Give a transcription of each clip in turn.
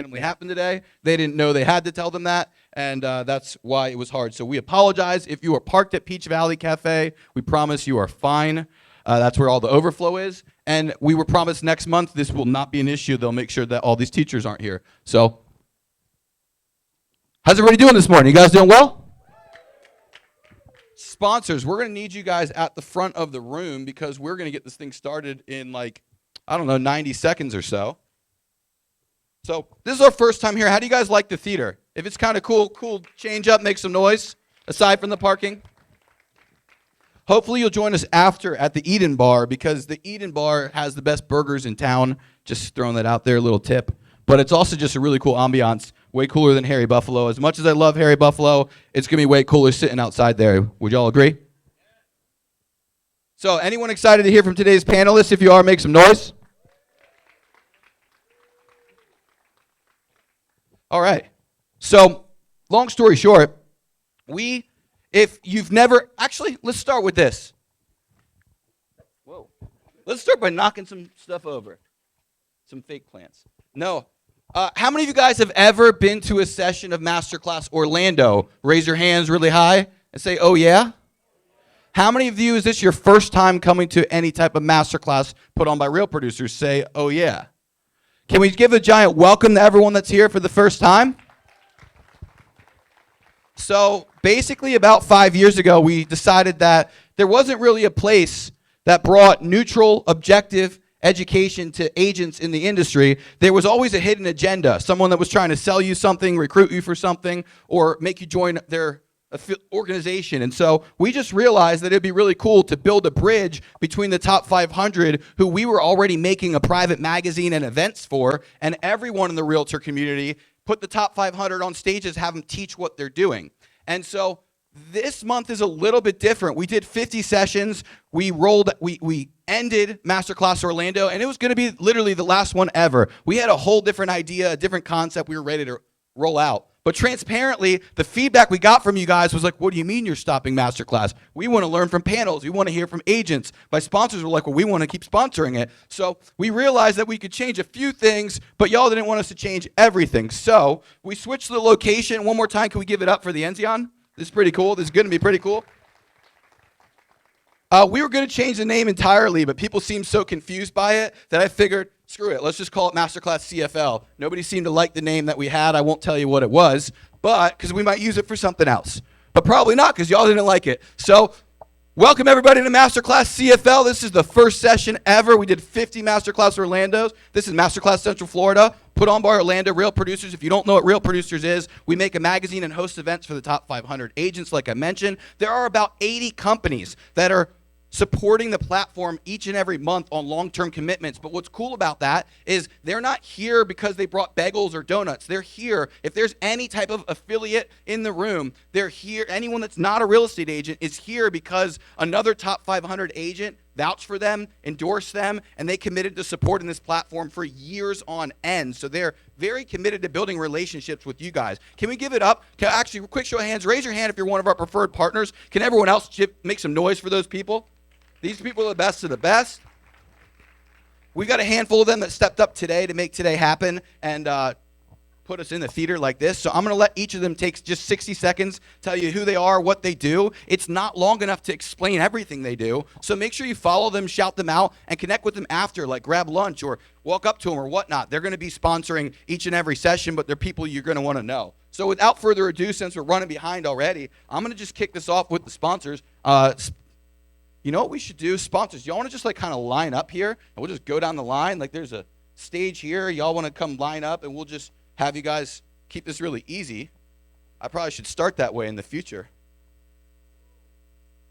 randomly happened today. They didn't know they had to tell them that, and that's why it was hard. So we apologize. If you are parked at Peach Valley Cafe, we promise you are fine. That's where all the overflow is. And we were promised next month this will not be an issue. They'll make sure that all these teachers aren't here. So how's everybody doing this morning? You guys doing well? Sponsors, we're going to need you guys at the front of the room because we're going to get this thing started in 90 seconds or so. So this is our first time here. How do you guys like the theater? If it's kind of cool, change up, make some noise, aside from the parking. Hopefully you'll join us after at the Eden Bar because the Eden Bar has the best burgers in town. Just throwing that out there, a little tip. But it's also just a really cool ambiance, way cooler than Harry Buffalo. As much as I love Harry Buffalo, it's going to be way cooler sitting outside there. Would y'all agree? So anyone excited to hear from today's panelists? If you are, make some noise. All right. So, long story short, if you've never, actually, let's start with this. Whoa. Let's start by knocking some stuff over. Some fake plants. No. How many of you guys have ever been to a session of Masterclass Orlando? Raise your hands really high and say, oh yeah. How many of you, is this your first time coming to any type of Masterclass put on by real producers? Say, oh yeah. Can we give a giant welcome to everyone that's here for the first time? So basically about 5 years ago, we decided that there wasn't really a place that brought neutral, objective education to agents in the industry. There was always a hidden agenda, someone that was trying to sell you something, recruit you for something, or make you join their organization. And so we just realized that it'd be really cool to build a bridge between the top 500 who we were already making a private magazine and events for, and everyone in the realtor community, put the top 500 on stages, have them teach what they're doing. And so this month is a little bit different. We did 50 sessions. We ended Masterclass Orlando, and it was going to be literally the last one ever. We had a whole different idea, a different concept we were ready to roll out. But transparently, the feedback we got from you guys was like, what do you mean you're stopping Masterclass? We want to learn from panels. We want to hear from agents. My sponsors were like, well, we want to keep sponsoring it. So we realized that we could change a few things, but y'all didn't want us to change everything. So we switched the location. One more time, can we give it up for the Enzian? This is pretty cool. This is going to be pretty cool. We were going to change the name entirely, but people seemed so confused by it that I figured, screw it, let's just call it MasterclassCFL. Nobody seemed to like the name that we had. I won't tell you what it was, but because we might use it for something else. But probably not because y'all didn't like it. So welcome everybody to MasterclassCFL. This is the first session ever. We did 50 Masterclass Orlandos. This is Masterclass Central Florida, put on by Orlando Real Producers. If you don't know what Real Producers is, we make a magazine and host events for the top 500 agents, like I mentioned. There are about 80 companies that are supporting the platform each and every month on long-term commitments. But what's cool about that is they're not here because they brought bagels or donuts. They're here. If there's any type of affiliate in the room, they're here. Anyone that's not a real estate agent is here because another top 500 agent vouched for them, endorsed them, and they committed to supporting this platform for years on end. So they're very committed to building relationships with you guys. Can we give it up? Actually, quick show of hands. Raise your hand if you're one of our preferred partners. Can everyone else make some noise for those people? These people are the best of the best. We've got a handful of them that stepped up today to make today happen and put us in the theater like this. So I'm going to let each of them take just 60 seconds, tell you who they are, what they do. It's not long enough to explain everything they do. So make sure you follow them, shout them out, and connect with them after, like grab lunch or walk up to them or whatnot. They're going to be sponsoring each and every session, but they're people you're going to want to know. So without further ado, since we're running behind already, I'm going to just kick this off with the sponsors. You know what we should do? Sponsors, y'all want to just kind of line up here, and we'll just go down the line. Like there's a stage here. Y'all want to come line up, and we'll just have you guys keep this really easy. I probably should start that way in the future.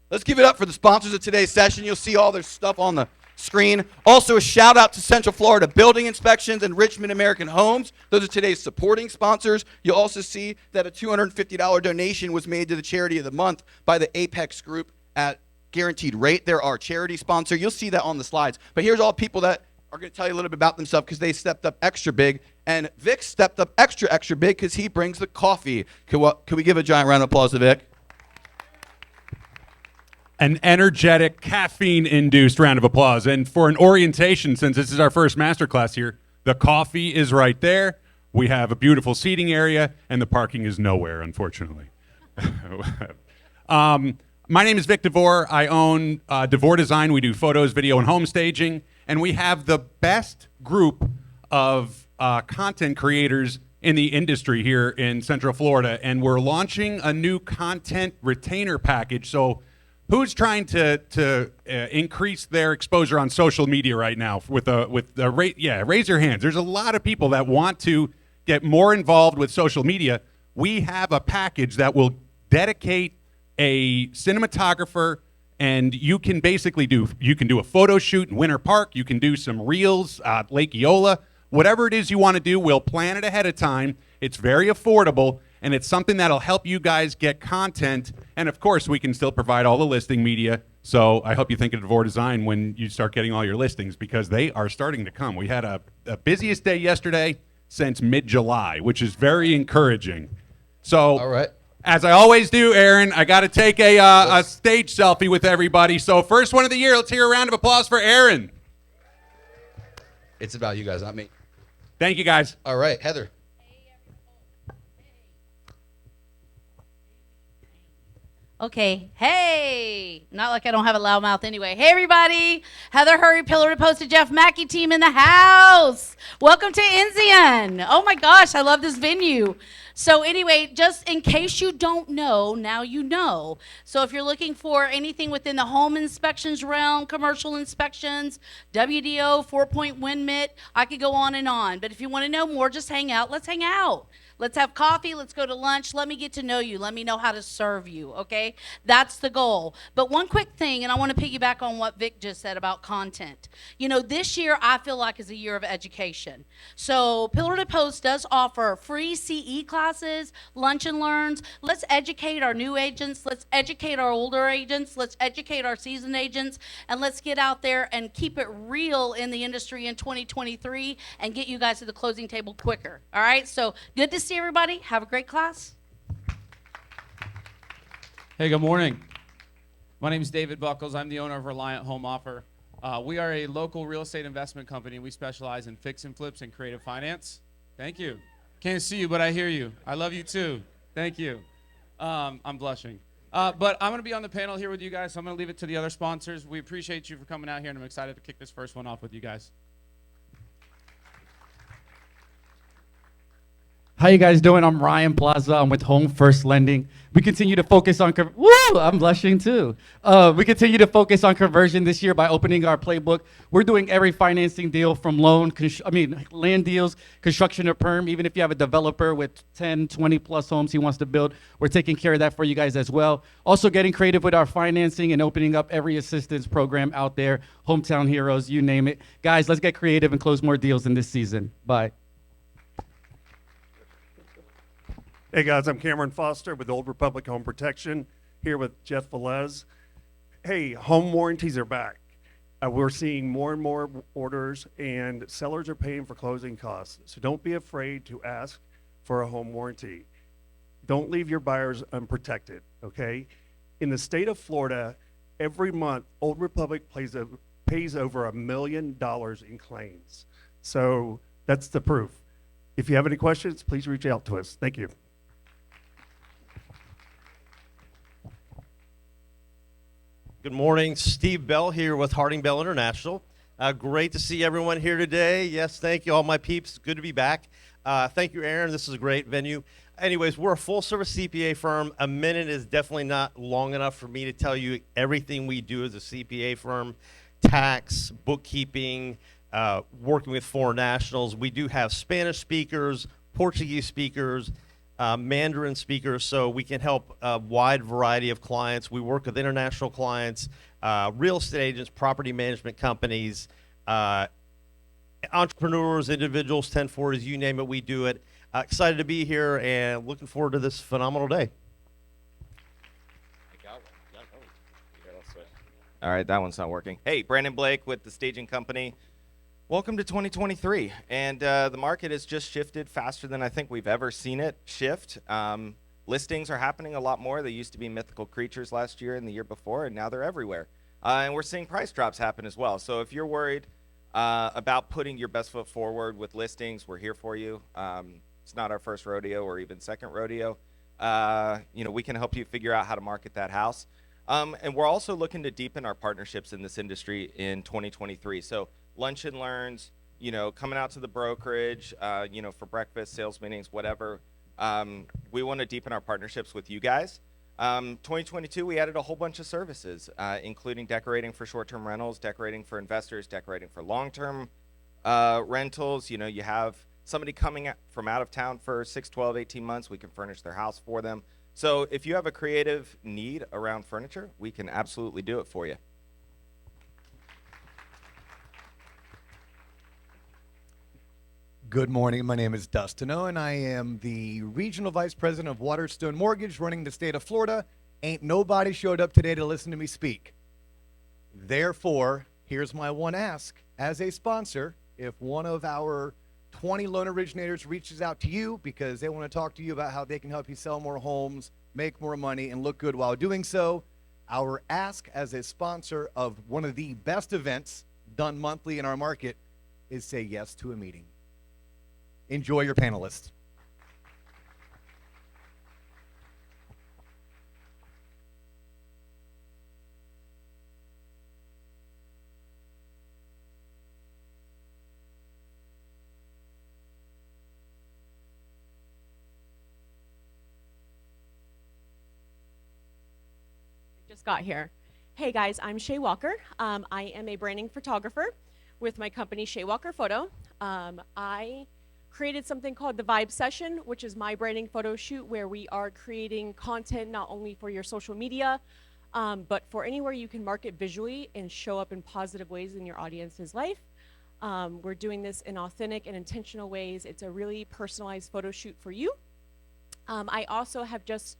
Let's give it up for the sponsors of today's session. You'll see all their stuff on the screen. Also, a shout out to Central Florida Building Inspections and Richmond American Homes. Those are today's supporting sponsors. You'll also see that a $250 donation was made to the charity of the month by the Apex Group at Guaranteed Rate. They're our charity sponsor. You'll see that on the slides. But here's all people that are going to tell you a little bit about themselves because they stepped up extra big. And Vic stepped up extra big because he brings the coffee. Can we give a giant round of applause to Vic? An energetic, caffeine-induced round of applause. And for an orientation, since this is our first masterclass here, the coffee is right there. We have a beautiful seating area, and the parking is nowhere, unfortunately. My name is Vic DeVore. I own DeVore Design. We do photos, video, and home staging. And we have the best group of content creators in the industry here in Central Florida. And we're launching a new content retainer package. So who's trying to increase their exposure on social media right now? Raise your hands. There's a lot of people that want to get more involved with social media. We have a package that will dedicate a cinematographer, and you can basically do a photo shoot in Winter Park. You can do some reels at Lake Eola. Whatever it is you want to do, we'll plan it ahead of time. It's very affordable, and it's something that'll help you guys get content. And of course, we can still provide all the listing media. So I hope you think of DeVore Design when you start getting all your listings, because they are starting to come. We had a busiest day yesterday since mid-July, which is very encouraging. So, All right. as I always do, Aaron, I got to take a stage selfie with everybody. So first one of the year, let's hear a round of applause for Aaron. It's about you guys, not me. Thank you, guys. All right, Heather. Okay, hey, not like I don't have a loud mouth anyway. Hey, everybody, Heather Hurry, Pillar to Post, Jeff Mackey team in the house. Welcome to Enzian. Oh my gosh, I love this venue. So anyway, just in case you don't know, now you know. So if you're looking for anything within the home inspections realm, commercial inspections, WDO, 4-point wind mitt, I could go on and on. But if you want to know more, just hang out. Let's hang out. Let's have coffee. Let's go to lunch. Let me get to know you. Let me know how to serve you, okay? That's the goal. But one quick thing, and I want to piggyback on what Vic just said about content. You know, this year I feel like is a year of education. So Pillar to Post does offer free CE classes, lunch and learns. Let's educate our new agents. Let's educate our older agents. Let's educate our seasoned agents. And let's get out there and keep it real in the industry in 2023 and get you guys to the closing table quicker, all right? So good to see everybody. Have a great class. Hey, good morning. My name is David Buckles. I'm the owner of Reliant Home Offer. We are a local real estate investment company. We specialize in fix and flips and creative finance. Thank you. Can't see you, but I hear you. I love you too. Thank you. I'm blushing. But I'm going to be on the panel here with you guys, so I'm going to leave it to the other sponsors. We appreciate you for coming out here, and I'm excited to kick this first one off with you guys. How you guys doing? I'm Ryan Plaza. I'm with Home First Lending. We continue to focus on I'm blushing too. We continue to focus on conversion this year by opening our playbook. We're doing every financing deal from land deals, construction or perm. Even if you have a developer with 10, 20 plus homes he wants to build, we're taking care of that for you guys as well. Also getting creative with our financing and opening up every assistance program out there. Hometown Heroes, you name it. Guys, let's get creative and close more deals in this season. Bye. Hey guys, I'm Cameron Foster with Old Republic Home Protection, here with Jeff Velez. Hey, home warranties are back. We're seeing more and more orders, and sellers are paying for closing costs. So don't be afraid to ask for a home warranty. Don't leave your buyers unprotected, okay? In the state of Florida, every month, Old Republic pays over $1 million in claims. So that's the proof. If you have any questions, please reach out to us. Thank you. Good morning, Steve Bell here with Harding Bell International. Great to see everyone here today. Yes, thank you, all my peeps. Good to be back. Thank you, Aaron. This is a great venue. Anyways, we're a full-service CPA firm. A minute is definitely not long enough for me to tell you everything we do as a CPA firm. Tax, bookkeeping, working with foreign nationals. We do have Spanish speakers, Portuguese speakers, Mandarin speakers, so we can help a wide variety of clients. We work with international clients, real estate agents, property management companies, entrepreneurs, individuals, 1040s, you name it, we do it. Excited to be here and looking forward to this phenomenal day. All right, that one's not working. Hey, Brandon Blake with the Staging Company. Welcome to 2023, and the market has just shifted faster than I think we've ever seen it shift. Listings are happening a lot more. They used to be mythical creatures last year and the year before, and now they're everywhere. And we're seeing price drops happen as well. So if you're worried about putting your best foot forward with listings. We're here for you. It's not our first rodeo or even second rodeo. We can help you figure out how to market that house. And we're also looking to deepen our partnerships in this industry in 2023. So lunch and learns, coming out to the brokerage, for breakfast, sales meetings, whatever. We want to deepen our partnerships with you guys. 2022, we added a whole bunch of services, including decorating for short-term rentals, decorating for investors, decorating for long-term rentals. You have somebody coming from out of town for 6, 12, 18 months, we can furnish their house for them. So if you have a creative need around furniture, we can absolutely do it for you. Good morning. My name is Dustino, and I am the Regional Vice President of Waterstone Mortgage running the state of Florida. Ain't nobody showed up today to listen to me speak. Therefore, here's my one ask. As a sponsor, if one of our 20 loan originators reaches out to you because they want to talk to you about how they can help you sell more homes, make more money, and look good while doing so, our ask as a sponsor of one of the best events done monthly in our market is say yes to a meeting. Enjoy your panelists. Just got here. Hey guys, I'm Shay Walker. I am a branding photographer with my company Shay Walker Photo. I created something called the Vibe Session, which is my branding photo shoot where we are creating content not only for your social media, but for anywhere you can market visually and show up in positive ways in your audience's life. We're doing this in authentic and intentional ways. It's a really personalized photo shoot for you. I also have just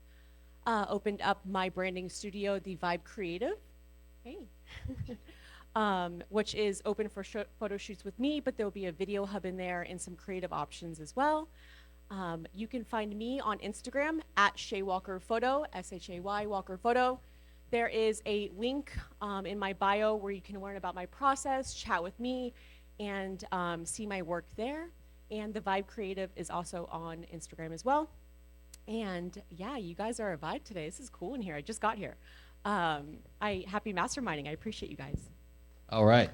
opened up my branding studio, the Vibe Creative, hey, which is open for photo shoots with me, but there'll be a video hub in there and some creative options as well. You can find me on Instagram at Shay Walker Photo, S-H-A-Y Walker Photo. There is a link in my bio where you can learn about my process, chat with me, and see my work there. And the Vibe Creative is also on Instagram as well. And yeah, you guys are a vibe today. This is cool in here. I just got here. Happy masterminding. I appreciate you guys. All right.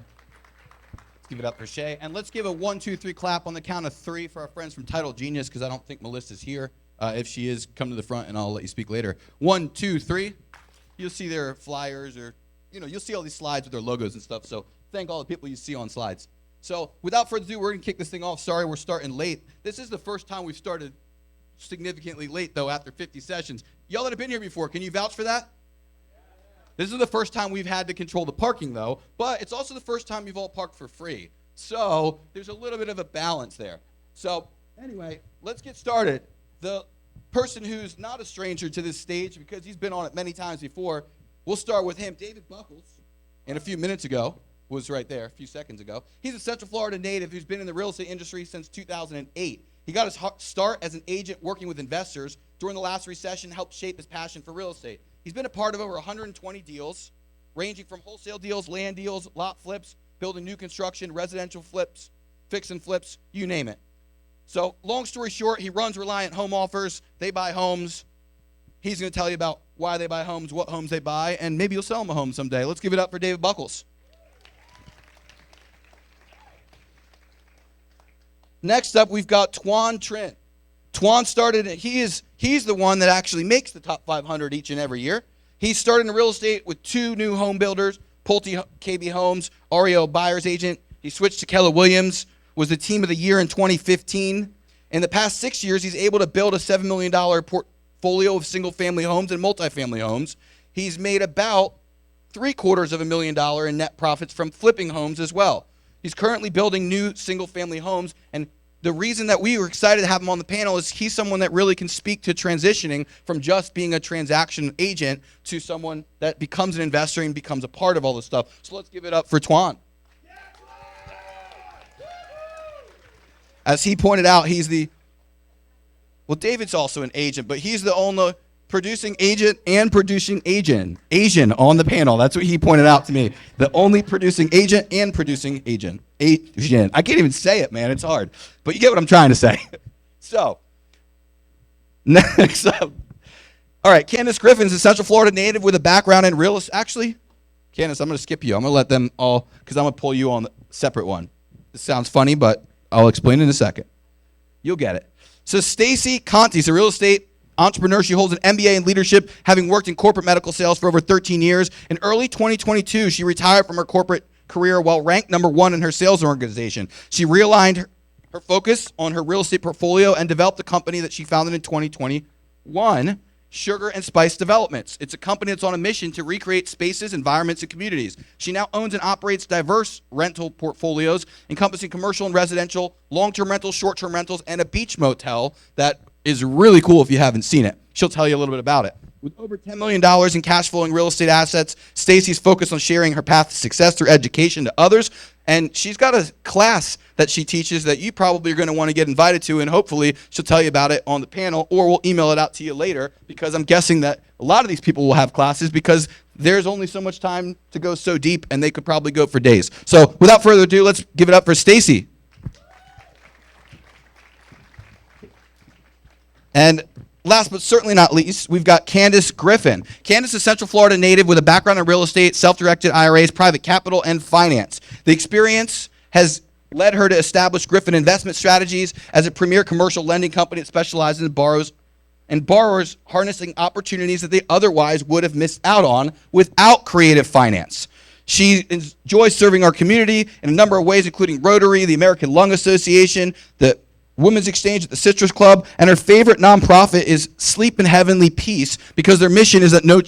Let's give it up for Shay. And let's give a 1, 2, 3 clap on the count of 3 for our friends from Title Genius, because I don't think Melissa's here. If she is, come to the front and I'll let you speak later. 1, 2, 3. You'll see their flyers or, you'll see all these slides with their logos and stuff. So thank all the people you see on slides. So without further ado, we're going to kick this thing off. Sorry, we're starting late. This is the first time we've started significantly late, though, after 50 sessions. Y'all that have been here before, can you vouch for that? This is the first time we've had to control the parking, though, but it's also the first time you've all parked for free. So there's a little bit of a balance there. So anyway, let's get started. The person who's not a stranger to this stage, because he's been on it many times before, we'll start with him. David Buckles, and a few minutes ago, was right there, a few seconds ago. He's a Central Florida native who's been in the real estate industry since 2008. He got his start as an agent working with investors during the last recession, helped shape his passion for real estate. He's been a part of over 120 deals, ranging from wholesale deals, land deals, lot flips, building new construction, residential flips, fix and flips, you name it. So long story short, he runs Reliant Home Offers. They buy homes. He's going to tell you about why they buy homes, what homes they buy, and maybe you'll sell them a home someday. Let's give it up for David Buckles. Next up, we've got Tuan Trinh. Tuan started, he's the one that actually makes the top 500 each and every year. He started in real estate with 2 new home builders, Pulte KB Homes, REO buyer's agent. He switched to Keller Williams, was the team of the year in 2015. In the past 6 years, he's able to build a $7 million portfolio of single-family homes and multifamily homes. He's made about $750,000 in net profits from flipping homes as well. He's currently building new single-family homes, and the reason that we were excited to have him on the panel is he's someone that really can speak to transitioning from just being a transaction agent to someone that becomes an investor and becomes a part of all this stuff. So let's give it up for Tuan. As he pointed out, David's also an agent, but he's the producing agent and producing agent. Asian on the panel. That's what he pointed out to me. The only producing agent and producing agent. Asian. I can't even say it, man. It's hard. But you get what I'm trying to say. So, next up. All right, Candace Griffin's a Central Florida native with a background in real estate. Actually, Candace, I'm going to skip you. I'm going to let them all, because I'm going to pull you on the separate one. This sounds funny, but I'll explain in a second. You'll get it. So Stacey Conte is a real estate entrepreneur. She holds an MBA in leadership, having worked in corporate medical sales for over 13 years. In early 2022, she retired from her corporate career while ranked number 1 in her sales organization. She realigned her focus on her real estate portfolio and developed a company that she founded in 2021, Sugar and Spice Developments. It's a company that's on a mission to recreate spaces, environments, and communities. She now owns and operates diverse rental portfolios encompassing commercial and residential, long-term rentals, short-term rentals, and a beach motel that is really cool if you haven't seen it. She'll tell you a little bit about it. With over $10 million in cash flowing real estate assets, Stacey's focused on sharing her path to success through education to others. And she's got a class that she teaches that you probably are going to want to get invited to, and hopefully she'll tell you about it on the panel, or we'll email it out to you later, because I'm guessing that a lot of these people will have classes because there's only so much time to go so deep, and they could probably go for days. So without further ado, let's give it up for Stacey. And last but certainly not least, we've got Candace Griffin. Candace is a Central Florida native with a background in real estate, self-directed IRAs, private capital, and finance. The experience has led her to establish Griffin Investment Strategies as a premier commercial lending company that specializes in borrowers harnessing opportunities that they otherwise would have missed out on without creative finance. She enjoys serving our community in a number of ways, including Rotary, the American Lung Association, the Women's Exchange at the Citrus Club, and her favorite nonprofit is Sleep in Heavenly Peace, because their mission is that no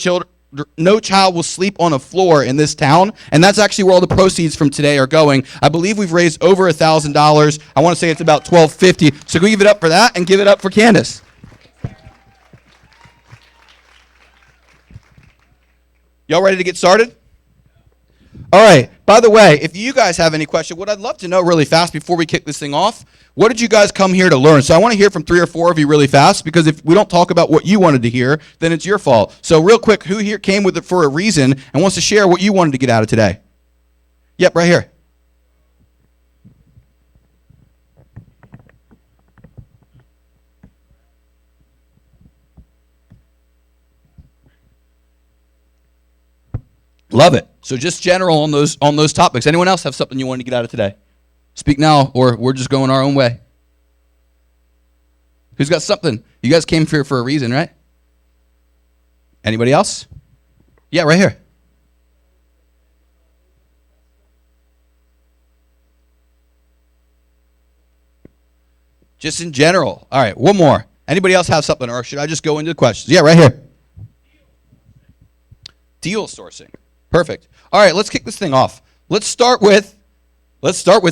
child will sleep on a floor in this town, and that's actually where all the proceeds from today are going. I believe we've raised over $1,000. I want to say it's about $1,250. So can we give it up for that and give it up for Candace? Y'all ready to get started? All right. By the way, if you guys have any questions, what I'd love to know really fast before we kick this thing off, what did you guys come here to learn? So I want to hear from 3 or 4 of you really fast, because if we don't talk about what you wanted to hear, then it's your fault. So real quick, who here came with it for a reason and wants to share what you wanted to get out of today? Yep, right here. Love it. So just general on those topics. Anyone else have something you wanted to get out of today? Speak now, or we're just going our own way. Who's got something? You guys came here for a reason, right? Anybody else? Yeah, right here. Just in general. All right, one more. Anybody else have something, or should I just go into the questions? Yeah, right here. Deal sourcing. Perfect. All right, let's kick this thing off. Let's start with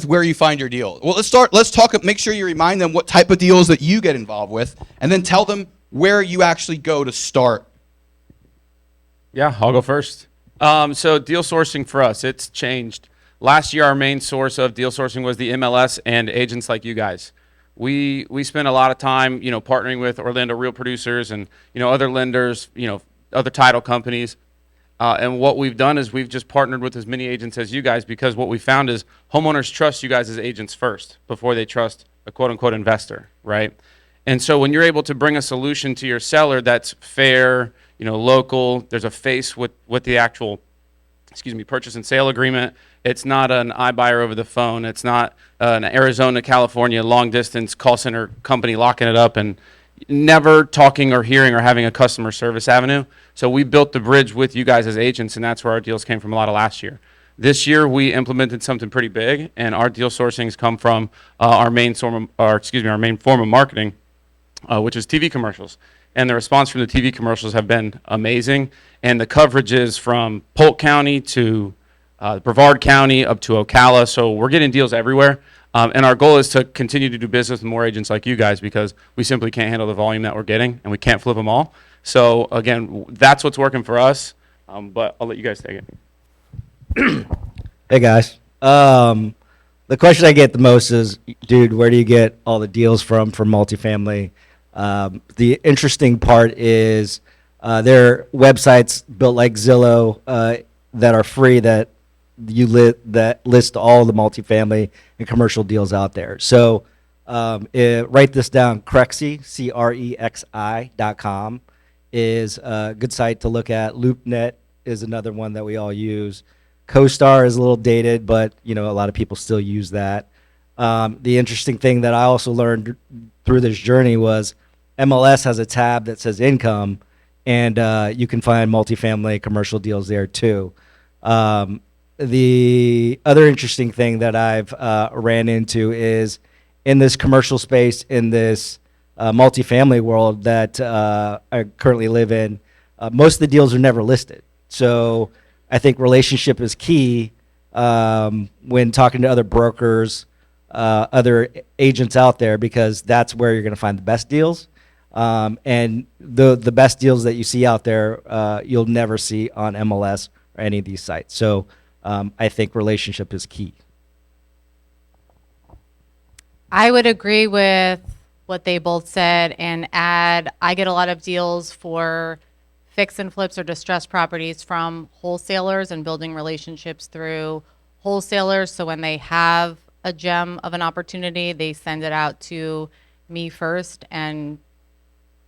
where you find your deal. Well, let's talk, make sure you remind them what type of deals that you get involved with, and then tell them where you actually go to start. Yeah, I'll go first. So deal sourcing for us, it's changed. Last year, our main source of deal sourcing was the MLS and agents like you guys. We spent a lot of time, partnering with Orlando Real Producers and, other lenders, other title companies. And what we've done is we've just partnered with as many agents as you guys, because what we found is homeowners trust you guys as agents first before they trust a quote-unquote investor, right? And so when you're able to bring a solution to your seller that's fair, local, there's a face with the actual, purchase and sale agreement. It's not an iBuyer over the phone. It's not an Arizona, California long-distance call center company locking it up and never talking or hearing or having a customer service avenue. So we built the bridge with you guys as agents, and that's where our deals came from a lot of last year. This year we implemented something pretty big, and our deal sourcings come from our main form of marketing, which is TV commercials. And the response from the TV commercials have been amazing, and the coverage is from Polk County to Brevard County up to Ocala. So we're getting deals everywhere. And our goal is to continue to do business with more agents like you guys, because we simply can't handle the volume that we're getting, and we can't flip them all. So again, that's what's working for us. But I'll let you guys take it. Hey guys. The question I get the most is, dude, where do you get all the deals from for multifamily? The interesting part is There are websites built like Zillow that are free that that list all the multifamily and commercial deals out there. So write this down. Crexi, CREXI.com is a good site to look at. LoopNet is another one that we all use. CoStar is a little dated, but a lot of people still use that. The interesting thing that I also learned through this journey was MLS has a tab that says income, and you can find multifamily commercial deals there too. The other interesting thing that I've ran into is in this commercial space, in this multifamily world that I currently live in, most of the deals are never listed. So I think relationship is key when talking to other brokers, other agents out there, because that's where you're going to find the best deals. And the best deals that you see out there, you'll never see on MLS or any of these sites. So I think relationship is key. I would agree with what they both said and add, I get a lot of deals for fix and flips or distressed properties from wholesalers and building relationships through wholesalers. So when they have a gem of an opportunity, they send it out to me first, and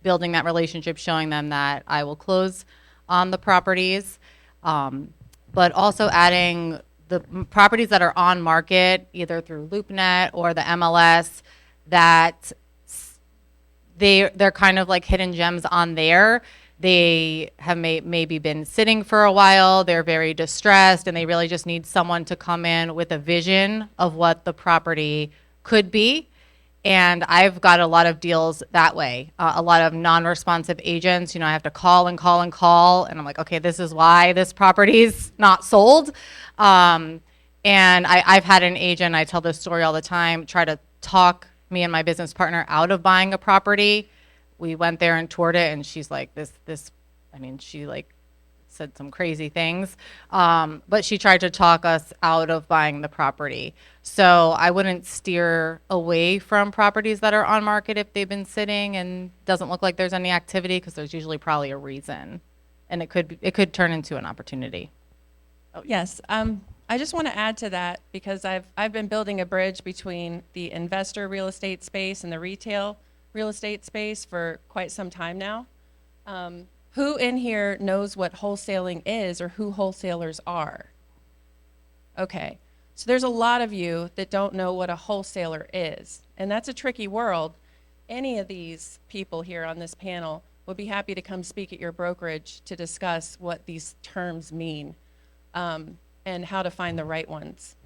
building that relationship, showing them that I will close on the properties. But also adding the properties that are on market, either through LoopNet or the MLS, that they're kind of like hidden gems on there. They have maybe been sitting for a while, they're very distressed, and they really just need someone to come in with a vision of what the property could be. And I've got a lot of deals that way. A lot of non-responsive agents, I have to call and call and call, and I'm like, okay, this is why this property's not sold. And I've had an agent, I tell this story all the time, try to talk me and my business partner out of buying a property. We went there and toured it, and she's like, she like said some crazy things, but she tried to talk us out of buying the property. So I wouldn't steer away from properties that are on market if they've been sitting and doesn't look like there's any activity, because there's usually probably a reason, and it could turn into an opportunity. Yes, I just want to add to that, because I've been building a bridge between the investor real estate space and the retail real estate space for quite some time now. Who in here knows what wholesaling is or who wholesalers are? Okay, so there's a lot of you that don't know what a wholesaler is, and that's a tricky world. Any of these people here on this panel would be happy to come speak at your brokerage to discuss what these terms mean, and how to find the right ones.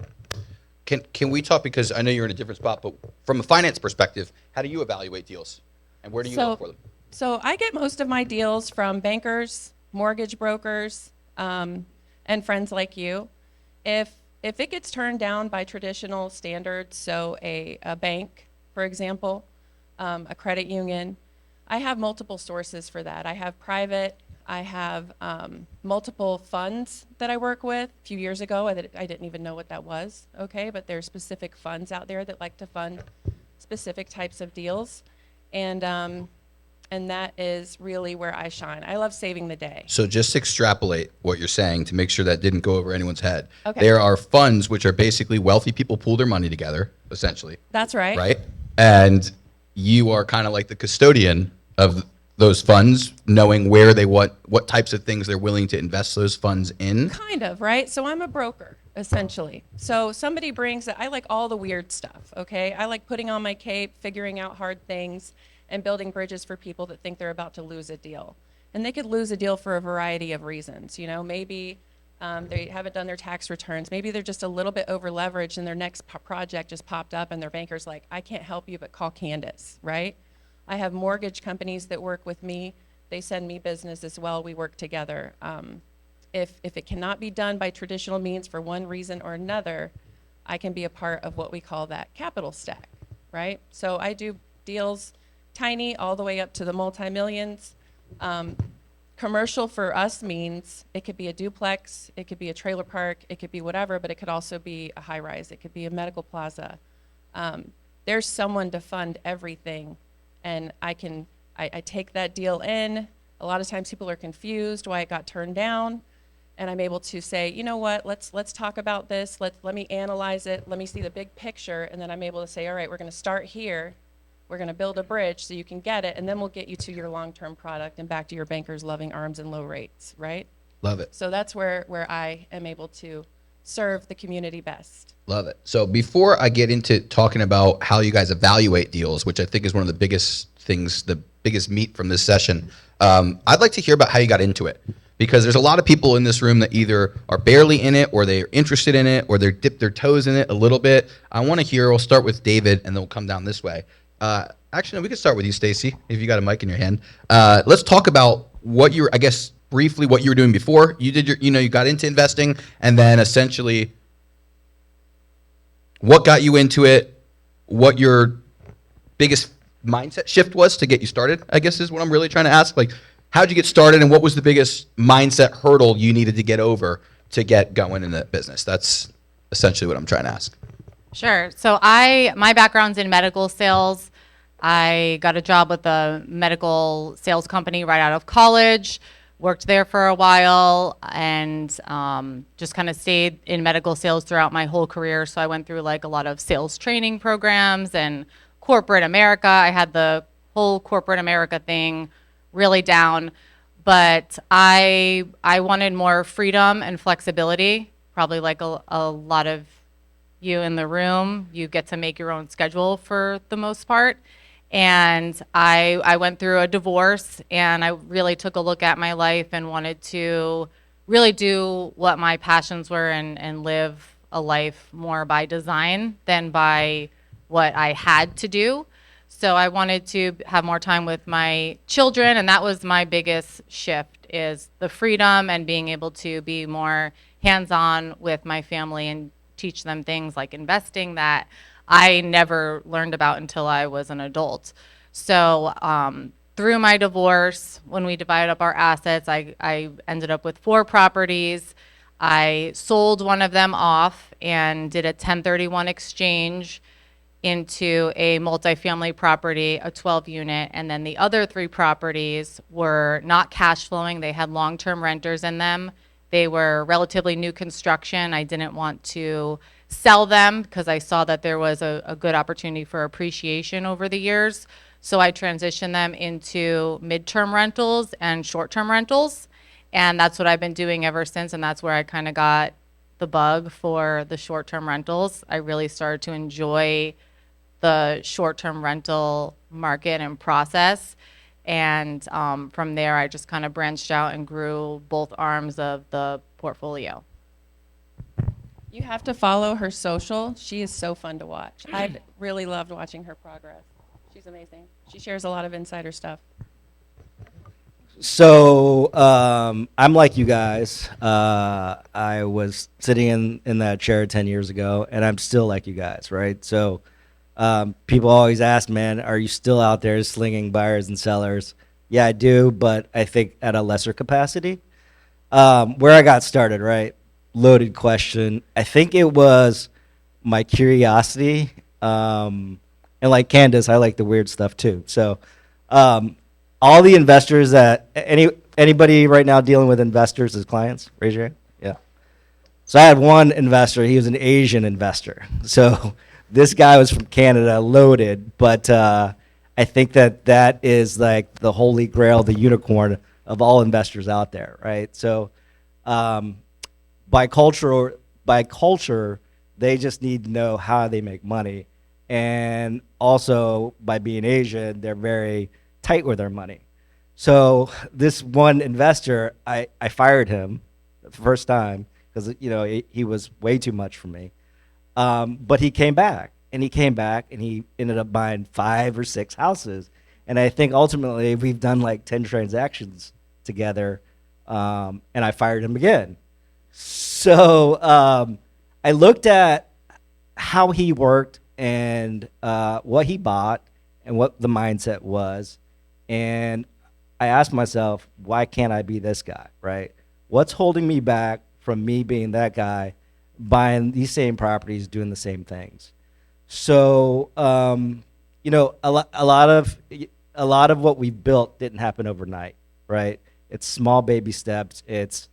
Can we talk, because I know you're in a different spot, but from a finance perspective, how do you evaluate deals, and where do you look for them? So I get most of my deals from bankers, mortgage brokers, and friends like you. If it gets turned down by traditional standards, so a bank, for example, a credit union, I have multiple sources for that. I have private, I have multiple funds that I work with. A few years ago, I didn't even know what that was, okay? But there's specific funds out there that like to fund specific types of deals. And that is really where I shine. I love saving the day. So just extrapolate what you're saying to make sure that didn't go over anyone's head. Okay. There are funds which are basically wealthy people pool their money together, essentially. That's right. Right? And you are kind of like the custodian of those funds, knowing where they what types of things they're willing to invest those funds in. Kind of, right? So I'm a broker, essentially. So somebody brings it. I like all the weird stuff, okay? I like putting on my cape, figuring out hard things, and building bridges for people that think they're about to lose a deal. And they could lose a deal for a variety of reasons. Maybe they haven't done their tax returns. Maybe they're just a little bit over leveraged and their next project just popped up and their banker's like, I can't help you, but call Candace, right? I have mortgage companies that work with me. They send me business as well. We work together. If it cannot be done by traditional means for one reason or another, I can be a part of what we call that capital stack, right? So I do deals tiny all the way up to the multi-millions. Commercial for us means it could be a duplex, it could be a trailer park, it could be whatever, but it could also be a high rise, it could be a medical plaza. There's someone to fund everything, and I take that deal in, A lot of times people are confused why it got turned down, and I'm able to say, you know what, let's talk about this. Let me analyze it. Let me see the big picture, and then I'm able to say, all right, we're going to start here. We're going to build a bridge so you can get it, and then we'll get you to your long-term product and back to your bankers' loving arms and low rates, right? Love it. So that's where I am able to serve the community best. Love it. So before I get into talking about how you guys evaluate deals, which I think is one of the biggest things, the biggest meat from this session, I'd like to hear about how you got into it. Because there's a lot of people in this room that either are barely in it, or they're interested in it, or they're dipped their toes in it a little bit. I want to hear, we'll start with David, and then we'll come down this way. Actually, no, we can start with you, Stacey, if you got a mic in your hand. Let's talk about what you're, I guess, briefly what you were doing before you did your, you got into investing, and then essentially what got you into it, what your biggest mindset shift was to get you started, I guess is what I'm really trying to ask. Like, how'd you get started, and what was the biggest mindset hurdle you needed to get over to get going in the business? That's essentially what I'm trying to ask. Sure. So my background's in medical sales. I got a job with a medical sales company right out of college, worked there for a while, and just kind of stayed in medical sales throughout my whole career. So I went through like a lot of sales training programs and corporate America. I had the whole corporate America thing really down, but I wanted more freedom and flexibility, probably like a lot of you in the room. You get to make your own schedule for the most part. And I went through a divorce, and I really took a look at my life and wanted to really do what my passions were and live a life more by design than by what I had to do. So I wanted to have more time with my children, and that was my biggest shift, is the freedom and being able to be more hands-on with my family and teach them things like investing that I never learned about until I was an adult. So through my divorce, when we divided up our assets, I ended up with 4 properties. I sold one of them off and did a 1031 exchange into a multifamily property, a 12 unit, and then the other 3 properties were not cash flowing. They had long-term renters in them. They were relatively new construction. I didn't want to sell them because I saw that there was a good opportunity for appreciation over the years. So I transitioned them into midterm rentals and short-term rentals. And that's what I've been doing ever since. And that's where I kind of got the bug for the short-term rentals. I really started to enjoy the short-term rental market and process. And from there, I just kind of branched out and grew both arms of the portfolio. You have to follow her social. She is so fun to watch. I've really loved watching her progress. She's amazing. She shares a lot of insider stuff. So I'm like you guys. I was sitting in that chair 10 years ago, and I'm still like you guys, right? So people always ask, man, are you still out there slinging buyers and sellers? Yeah, I do, but I think at a lesser capacity. Where I got started, right? Loaded question. I think it was my curiosity. And like Candace, I like the weird stuff too. So all the investors that, anybody right now dealing with investors as clients? Raise your hand. Yeah. So I had one investor. He was an Asian investor. So this guy was from Canada, loaded. But I think that is like the holy grail, the unicorn of all investors out there, right? So by culture, they just need to know how they make money. And also, by being Asian, they're very tight with their money. So this one investor, I fired him the first time because he was way too much for me. But he came back, and he ended up buying 5 or 6 houses. And I think ultimately we've done like 10 transactions together, and I fired him again. So I looked at how he worked and what he bought and what the mindset was. And I asked myself, why can't I be this guy, right? What's holding me back from me being that guy, buying these same properties, doing the same things? So, a lot of what we built didn't happen overnight. right? It's small baby steps. It's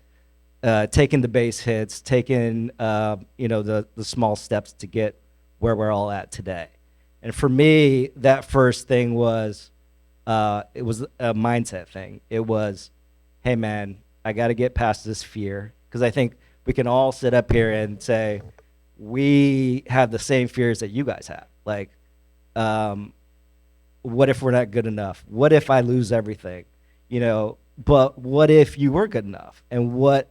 taking the base hits, taking the small steps to get where we're all at today. And for me, that first thing was it was a mindset thing. It was, hey man, I got to get past this fear, because I think we can all sit up here and say we have the same fears that you guys have. Like, what if we're not good enough? What if I lose everything? But what if you were good enough? And what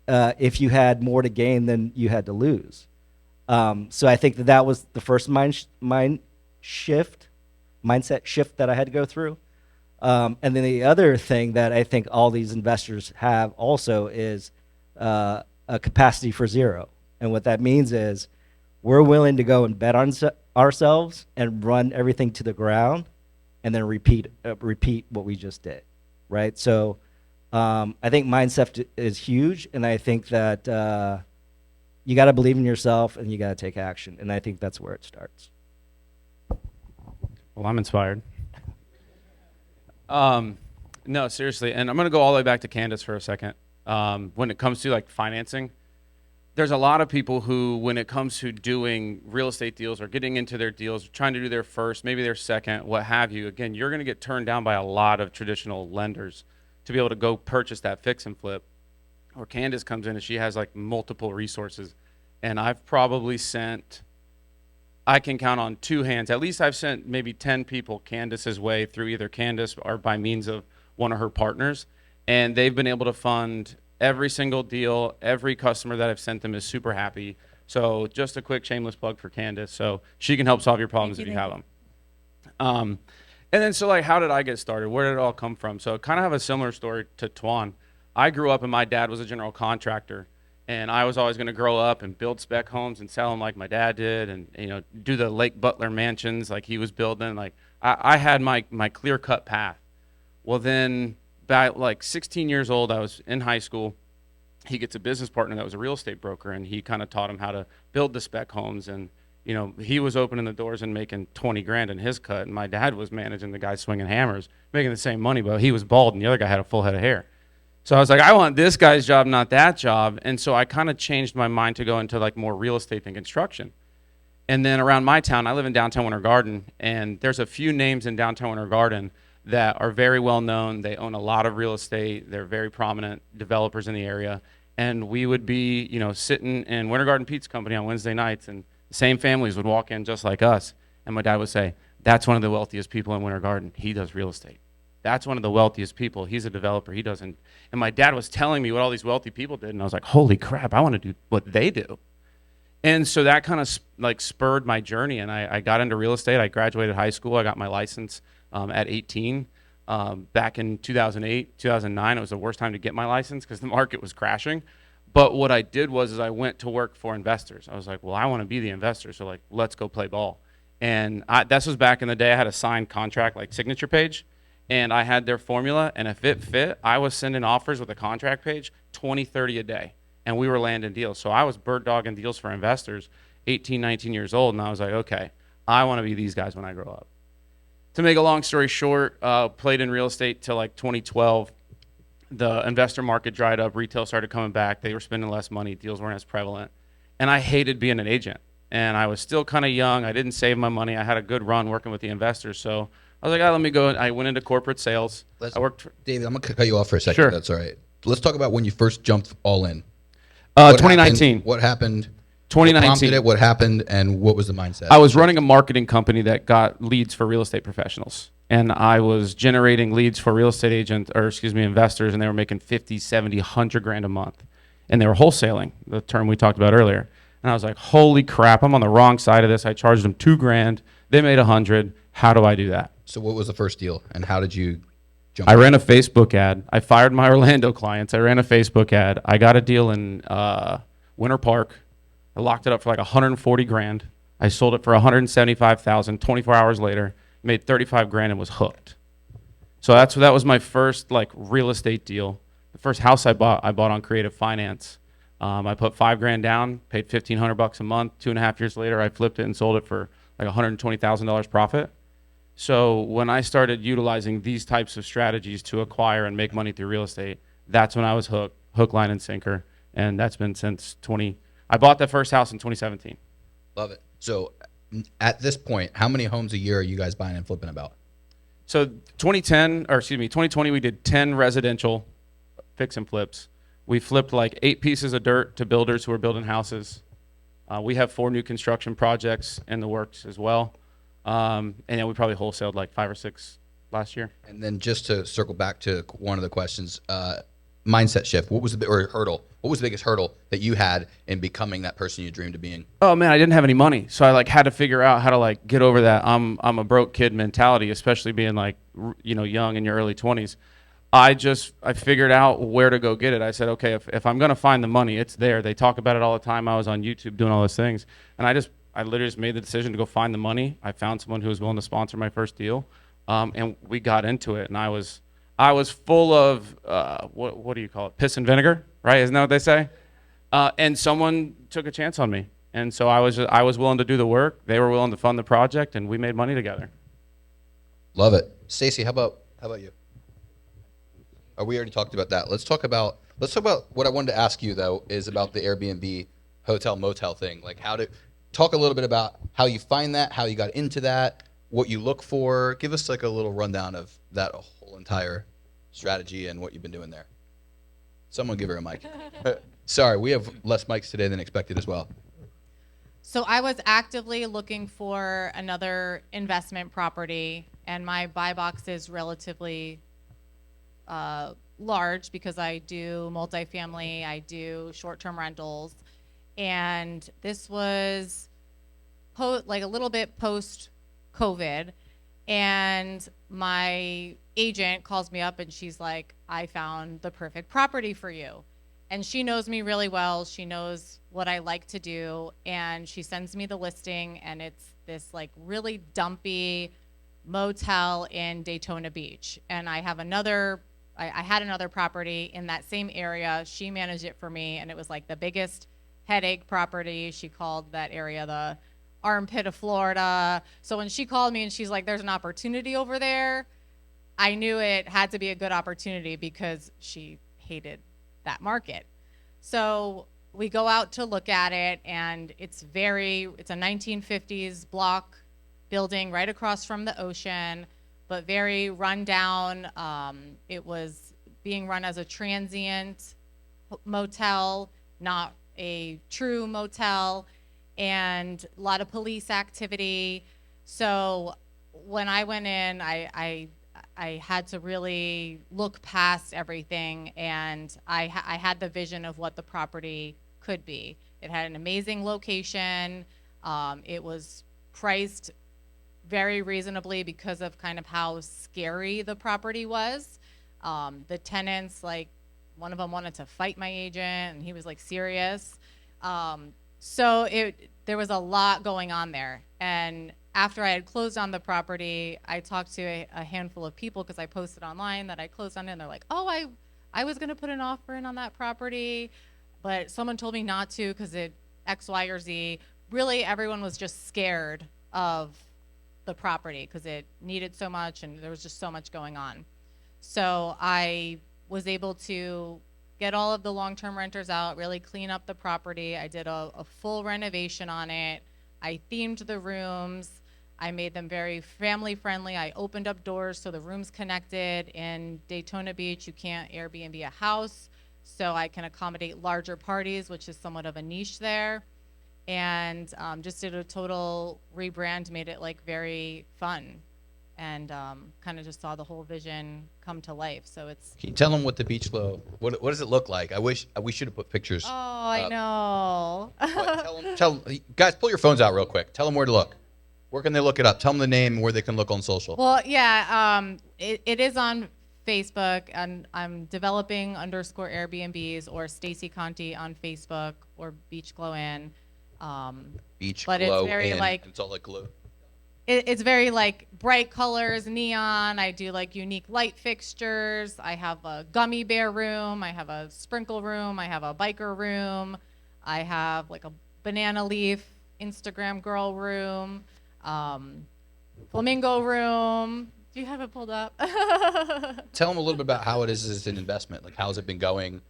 if you had more to gain than you had to lose? So I think that was the first mindset shift that I had to go through. And then the other thing that I think all these investors have also is a capacity for zero. And what that means is we're willing to go and bet on ourselves and run everything to the ground and then repeat what we just did, right? So I think mindset is huge, and I think that you got to believe in yourself and you got to take action, and I think that's where it starts. Well, I'm inspired. No, seriously, and I'm going to go all the way back to Candace for a second. When it comes to like financing, there's a lot of people who, when it comes to doing real estate deals or getting into their deals, trying to do their first, maybe their second, what have you, again, you're going to get turned down by a lot of traditional lenders to be able to go purchase that fix and flip. Or Candace comes in and she has like multiple resources. And I've probably sent, I can count on two hands, at least I've sent maybe 10 people Candace's way through either Candace or by means of one of her partners. And they've been able to fund every single deal. Every customer that I've sent them is super happy. So just a quick shameless plug for Candace. So she can help solve your problems if you have them. And then so like, how did I get started? Where did it all come from? So kind of have a similar story to Tuan. I grew up and my dad was a general contractor, and I was always going to grow up and build spec homes and sell them like my dad did, and do the Lake Butler mansions like he was building. Like I had my clear cut path. Well, then by like 16 years old, I was in high school. He gets a business partner that was a real estate broker, and he kind of taught him how to build the spec homes. And he was opening the doors and making 20 grand in his cut, and my dad was managing the guy swinging hammers, making the same money, but he was bald and the other guy had a full head of hair. So I was like, I want this guy's job, not that job. And so I kind of changed my mind to go into like more real estate than construction. And then around my town, I live in downtown Winter Garden, and there's a few names in downtown Winter Garden that are very well known. They own a lot of real estate. They're very prominent developers in the area. And we would be, sitting in Winter Garden Pizza Company on Wednesday nights, and the same families would walk in just like us. And my dad would say, that's one of the wealthiest people in Winter Garden. He does real estate. That's one of the wealthiest people. He's a developer. He doesn't. And my dad was telling me what all these wealthy people did, and I was like, holy crap, I want to do what they do. And so that kind of like spurred my journey, and I got into real estate. I graduated high school. I got my license at 18. Back in 2008, 2009, it was the worst time to get my license because the market was crashing. But what I did was I went to work for investors. I was like, well, I want to be the investor, so like, let's go play ball. And this was back in the day. I had a signed contract, like signature page, and I had their formula, and if it fit, I was sending offers with a contract page 20, 30 a day, and we were landing deals. So I was bird dogging deals for investors, 18, 19 years old, and I was like, okay, I want to be these guys when I grow up. To make a long story short, played in real estate till like 2012. The investor market dried up, retail started coming back, they were spending less money, deals weren't as prevalent, and I hated being an agent. And I was still kind of young, I didn't save my money, I had a good run working with the investors, so I was like, let me go. I went into corporate sales. David, I'm going to cut you off for a second. Sure. If that's all right. Let's talk about when you first jumped all in. 2019. What happened? 2019. What prompted it? What happened? And what was the mindset? I was running a marketing company that got leads for real estate professionals. And I was generating leads for real estate investors, and they were making 50, 70, 100 grand a month. And they were wholesaling, the term we talked about earlier. And I was like, holy crap, I'm on the wrong side of this. I charged them 2 grand. They made 100. How do I do that? So what was the first deal, and how did you jump? I ran a Facebook ad. I fired my Orlando clients. I ran a Facebook ad. I got a deal in Winter Park. I locked it up for like 140 grand. I sold it for 175,000. 24 hours later, made 35 grand and was hooked. So that was my first like real estate deal. The first house I bought on creative finance. I put 5 grand down, paid $1,500 a month. 2.5 years later, I flipped it and sold it for like $120,000 profit. So when I started utilizing these types of strategies to acquire and make money through real estate, that's when I was hook, line, and sinker. And that's been since I bought that first house in 2017. Love it. So at this point, how many homes a year are you guys buying and flipping about? So 2020, we did 10 residential fix and flips. We flipped like 8 pieces of dirt to builders who are building houses. We have 4 new construction projects in the works as well. And then we probably wholesaled like 5 or 6 last year. And then just to circle back to one of the questions, mindset shift. What was hurdle? What was the biggest hurdle that you had in becoming that person you dreamed of being? Oh man, I didn't have any money, so I like had to figure out how to like get over that I'm a broke kid mentality, especially being like young in your early 20s. I figured out where to go get it. I said, okay, if I'm gonna find the money, it's there. They talk about it all the time. I was on YouTube doing all those things, and I literally just made the decision to go find the money. I found someone who was willing to sponsor my first deal, and we got into it. And I was full of what do you call it? Piss and vinegar, right? Isn't that what they say? And someone took a chance on me, and so I was willing to do the work. They were willing to fund the project, and we made money together. Love it. Stacey, how about you? We already talked about that. Let's talk about what I wanted to ask you though is about the Airbnb hotel motel thing. Like talk a little bit about how you find that, how you got into that, what you look for. Give us like a little rundown of that whole entire strategy and what you've been doing there. Someone give her a mic. Sorry, we have less mics today than expected as well. So I was actively looking for another investment property, and my buy box is relatively large because I do multifamily, I do short-term rentals, and this was like a little bit post-COVID, and my agent calls me up and she's like, I found the perfect property for you. And she knows me really well. She knows what I like to do, and she sends me the listing, and it's this like really dumpy motel in Daytona Beach. And I have I had another property in that same area. She managed it for me, and it was like the biggest headache property. She called that area the armpit of Florida. So when she called me and she's like, there's an opportunity over there, I knew it had to be a good opportunity because she hated that market. So we go out to look at it, and it's a 1950s block building right across from the ocean, but very run down. It was being run as a transient motel, not a true motel, and a lot of police activity. So when I went in, I had to really look past everything, and I had the vision of what the property could be. It had an amazing location. It was priced very reasonably because of kind of how scary the property was. The tenants, like one of them wanted to fight my agent, and he was like serious. So there was a lot going on there. And after I had closed on the property, I talked to a handful of people because I posted online that I closed on it, and they're like, oh, I was gonna put an offer in on that property, but someone told me not to because it X, Y, or Z. Really, everyone was just scared of the property because it needed so much and there was just so much going on. So I was able to get all of the long-term renters out, really clean up the property. I did a full renovation on it. I themed the rooms. I made them very family friendly. I opened up doors so the rooms connected. In Daytona Beach, you can't Airbnb a house, so I can accommodate larger parties, which is somewhat of a niche there. And just did a total rebrand, made it like very fun, and kind of just saw the whole vision come to life. So it's. Can you tell them what the beach flow? What does it look like? We should have put pictures. Oh, I know. Tell guys, pull your phones out real quick. Tell them where to look. Where can they look it up? Tell them the name, where they can look on social. Well, yeah, it is on Facebook, and I'm developing _Airbnbs or Stacey Conte on Facebook or Beach Glow Inn. Beach but Glow it's very Inn. like It's all like glue. It's very like bright colors, neon. I do like unique light fixtures. I have a gummy bear room. I have a sprinkle room. I have a biker room. I have like a banana leaf Instagram girl room. flamingo room. Do you have it pulled up? Tell them a little bit about how it is as an investment. Like, how's it been going?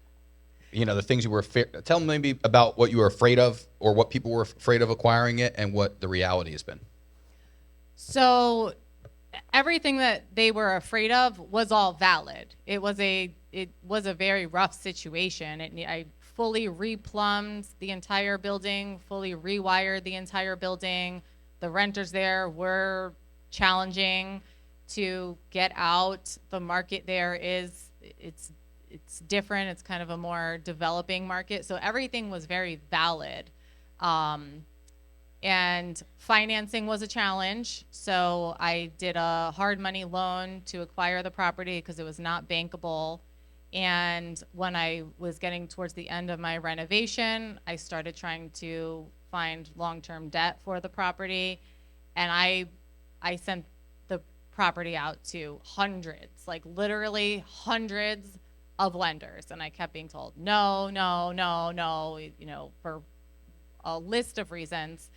You know, the things you were, tell them maybe about what you were afraid of or what people were afraid of acquiring it and what the reality has been. So everything that they were afraid of was all valid. It was a very rough situation. I fully replumbed the entire building, fully rewired the entire building. The renters there were challenging to get out. The market there it's different. It's kind of a more developing market. So everything was very valid. And financing was a challenge. So I did a hard money loan to acquire the property because it was not bankable. And when I was getting towards the end of my renovation, I started trying to find long-term debt for the property. And I sent the property out to hundreds, like literally hundreds of lenders. And I kept being told, no, no, no, no, you know, for a list of reasons.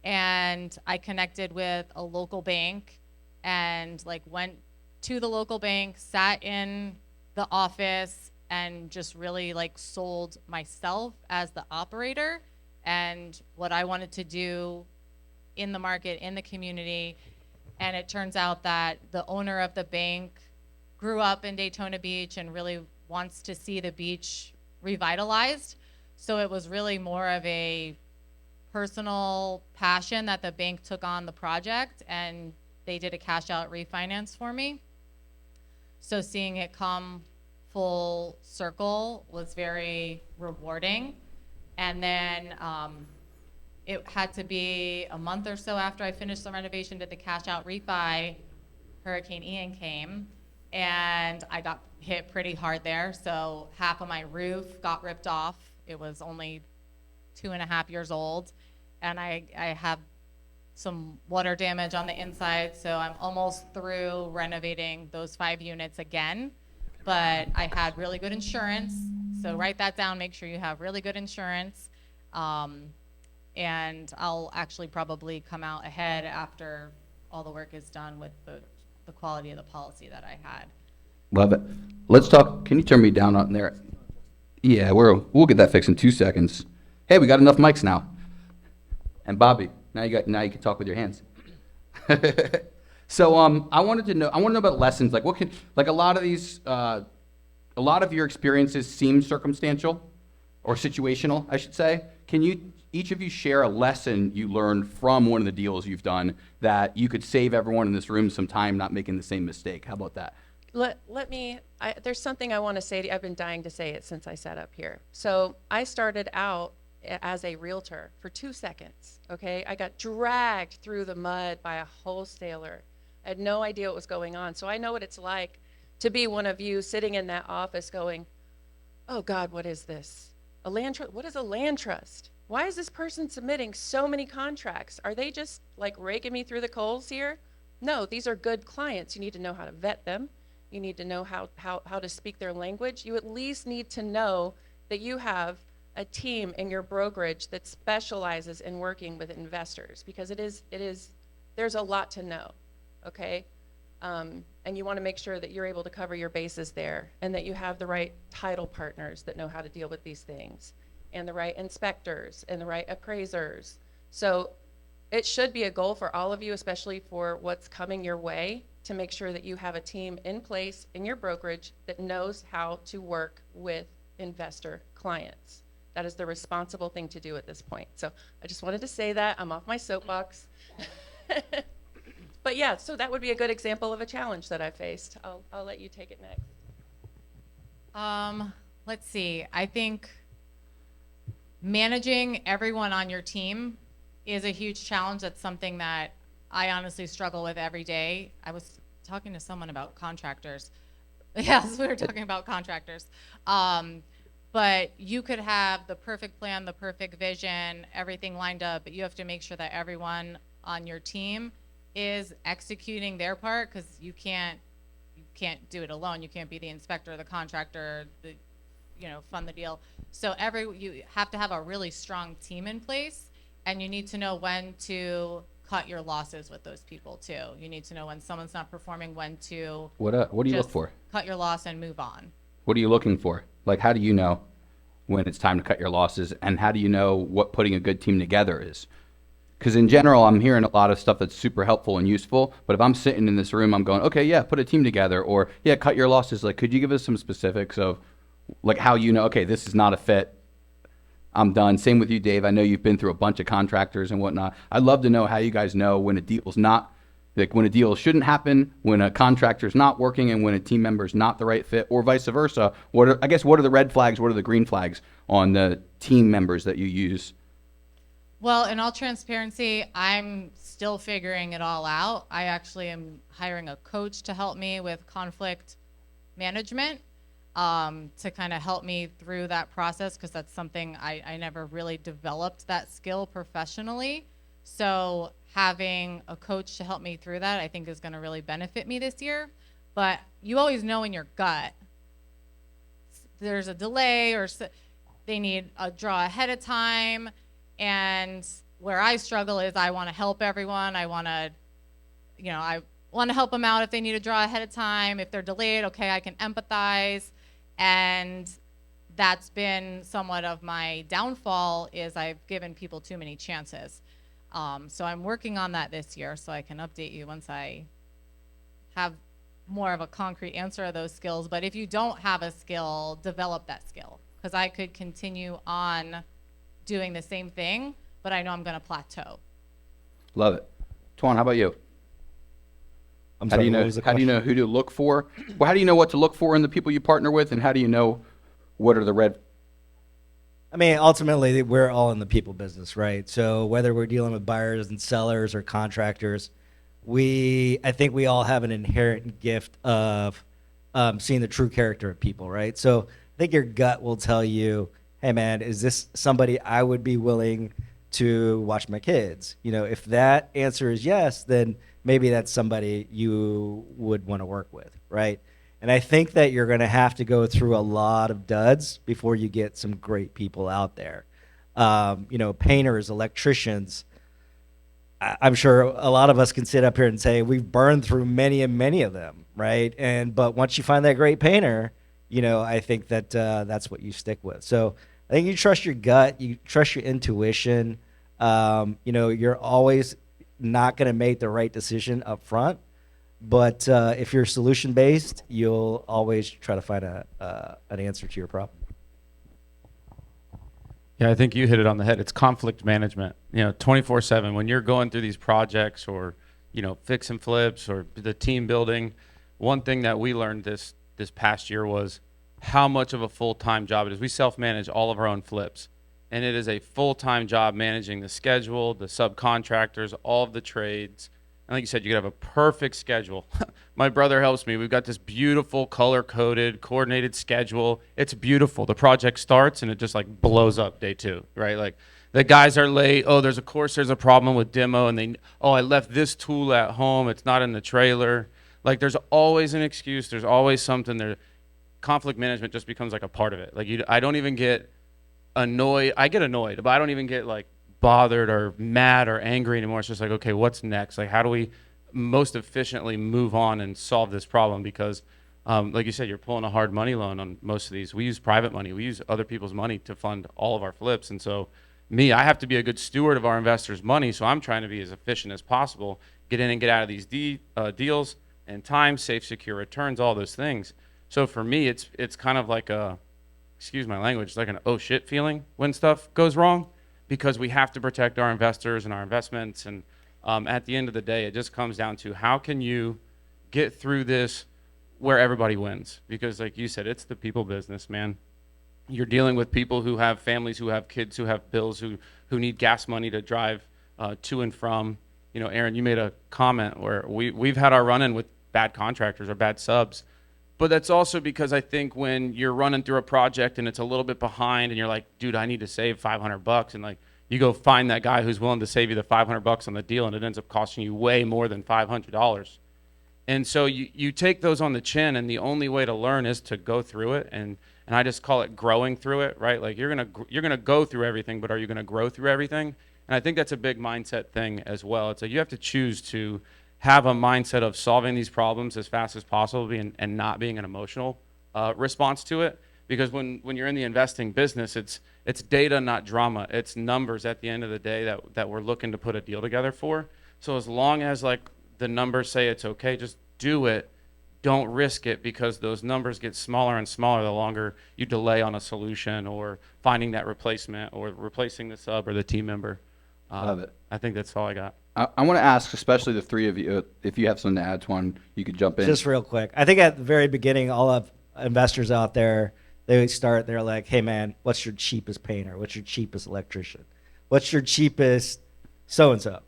And I connected with a local bank and like went to the local bank, sat in the office and just really like sold myself as the operator and what I wanted to do in the market, in the community. And it turns out that the owner of the bank grew up in Daytona Beach and really wants to see the beach revitalized. So it was really more of a personal passion that the bank took on the project, and they did a cash out refinance for me. So seeing it come full circle was very rewarding. And then it had to be a month or so after I finished the renovation, did the cash out refi, Hurricane Ian came, and I got hit pretty hard there. So half of my roof got ripped off. It was only 2.5 years old, and I have some water damage on the inside, so I'm almost through renovating those 5 units again. But I had really good insurance, so write that down, make sure you have really good insurance. And I'll actually probably come out ahead after all the work is done with the quality of the policy that I had. Love it. Let's talk. Can you turn me down on there? Yeah, we'll get that fixed in 2 seconds. Hey, we got enough mics now. And Bobby, now you can talk with your hands. So I want to know about lessons. Like a lot of your experiences seem circumstantial or situational, I should say. Can each of you share a lesson you learned from one of the deals you've done that you could save everyone in this room some time not making the same mistake? How about that? There's something I want to say to you. I've been dying to say it since I sat up here. So I started out as a realtor for 2 seconds, okay? I got dragged through the mud by a wholesaler. I had no idea what was going on. So I know what it's like to be one of you sitting in that office going, oh God, what is this? A land trust? What is a land trust? Why is this person submitting so many contracts? Are they just like raking me through the coals here? No, these are good clients. You need to know how to vet them. You need to know how to speak their language. You at least need to know that you have a team in your brokerage that specializes in working with investors, because there's a lot to know, okay? And you want to make sure that you're able to cover your bases there, and that you have the right title partners that know how to deal with these things, and the right inspectors and the right appraisers. So it should be a goal for all of you, especially for what's coming your way, to make sure that you have a team in place in your brokerage that knows how to work with investor clients. That is the responsible thing to do at this point. So I just wanted to say that. I'm off my soapbox. But yeah, so that would be a good example of a challenge that I faced. I'll let you take it next. Let's see. I think managing everyone on your team is a huge challenge. That's something that I honestly struggle with every day. I was talking to someone about contractors. Yes, we were talking about contractors. But you could have the perfect plan, the perfect vision, everything lined up, but you have to make sure that everyone on your team is executing their part, because you can't do it alone. You can't be the inspector, the contractor, fund the deal. So you have to have a really strong team in place, and you need to know when to cut your losses with those people too. You need to know when someone's not performing, when to What do you look just for? cut your loss and move on. What are you looking for? Like, how do you know when it's time to cut your losses, and how do you know what putting a good team together is? Because in general, I'm hearing a lot of stuff that's super helpful and useful, but if I'm sitting in this room, I'm going, okay, yeah, put a team together, or yeah, cut your losses. Like, could you give us some specifics of like how you know, okay, this is not a fit, I'm done. Same with you, Dave. I know you've been through a bunch of contractors and whatnot. I'd love to know how you guys know when a deal's not, like when a deal shouldn't happen, when a contractor's not working, and when a team member's not the right fit, or vice versa. What are the red flags? What are the green flags on the team members that you use? Well, in all transparency, I'm still figuring it all out. I actually am hiring a coach to help me with conflict management, to kind of help me through that process, because that's something I never really developed that skill professionally. So having a coach to help me through that, I think is going to really benefit me this year. But you always know in your gut there's a delay, or they need a draw ahead of time. And where I struggle is I want to help everyone. I want to help them out if they need a draw ahead of time. If they're delayed, okay, I can empathize. And that's been somewhat of my downfall, is I've given people too many chances. So I'm working on that this year, so I can update you once I have more of a concrete answer of those skills. But if you don't have a skill, develop that skill, because I could continue on doing the same thing, but I know I'm going to plateau. Love it. Tuan, how about you? How do you know who to look for? Well, how do you know what to look for in the people you partner with, and how do you know what are the red? I mean, ultimately, we're all in the people business, right? So whether we're dealing with buyers and sellers or contractors, I think we all have an inherent gift of seeing the true character of people, right? So I think your gut will tell you, hey man, is this somebody I would be willing to watch my kids? You know, if that answer is yes, then maybe that's somebody you would want to work with, right? And I think that you're going to have to go through a lot of duds before you get some great people out there. Painters, electricians. I'm sure a lot of us can sit up here and say we've burned through many and many of them, right? But once you find that great painter, I think that that's what you stick with. So I think you trust your gut, you trust your intuition. You're always not going to make the right decision up front, but if you're solution based, you'll always try to find an answer to your problem. Yeah, I think you hit it on the head. It's conflict management. 24/7 when you're going through these projects, or fix and flips, or the team building. One thing that we learned this past year was how much of a full-time job it is. We self-manage all of our own flips, and it is a full-time job managing the schedule, the subcontractors, all of the trades. And like you said, you could have a perfect schedule. My brother helps me. We've got this beautiful color-coded, coordinated schedule. It's beautiful. The project starts and it just like blows up day 2, right? Like the guys are late. Oh, there's a problem with demo, and I left this tool at home. It's not in the trailer. Like there's always an excuse. There's always something there. Conflict management just becomes like a part of it. Like I don't even get annoyed. I get annoyed, but I don't even get like bothered or mad or angry anymore. It's just like, okay, what's next? Like, how do we most efficiently move on and solve this problem? Because like you said, you're pulling a hard money loan on most of these. We use private money. We use other people's money to fund all of our flips. And so I have to be a good steward of our investors' money. So I'm trying to be as efficient as possible, get in and get out of these deals and time, safe, secure returns, all those things. So for me, it's kind of like excuse my language, it's like an oh shit feeling when stuff goes wrong, because we have to protect our investors and our investments. And at the end of the day, it just comes down to how can you get through this where everybody wins? Because like you said, it's the people business, man. You're dealing with people who have families, who have kids, who have bills, who need gas money to drive to and from. Aaron, you made a comment where we've had our run-in with bad contractors or bad subs. But that's also because I think when you're running through a project and it's a little bit behind and you're like, dude, I need to save $500, and like you go find that guy who's willing to save you the $500 on the deal, and it ends up costing you way more than $500. And so you take those on the chin, and the only way to learn is to go through it. And I just call it growing through it, right? Like you're gonna go through everything, but are you gonna grow through everything? And I think that's a big mindset thing as well. It's like you have to choose to have a mindset of solving these problems as fast as possible and not being an emotional response to it. Because when you're in the investing business, it's data, not drama. It's numbers at the end of the day that we're looking to put a deal together for. So as long as like the numbers say it's okay, just do it. Don't risk it, because those numbers get smaller and smaller the longer you delay on a solution or finding that replacement or replacing the sub or the team member. Love it. I think that's all I got. I want to ask, especially the three of you, if you have something to add, Tuan, you could jump in. Just real quick. I think at the very beginning, all of investors out there, they're like, hey man, what's your cheapest painter? What's your cheapest electrician? What's your cheapest so-and-so?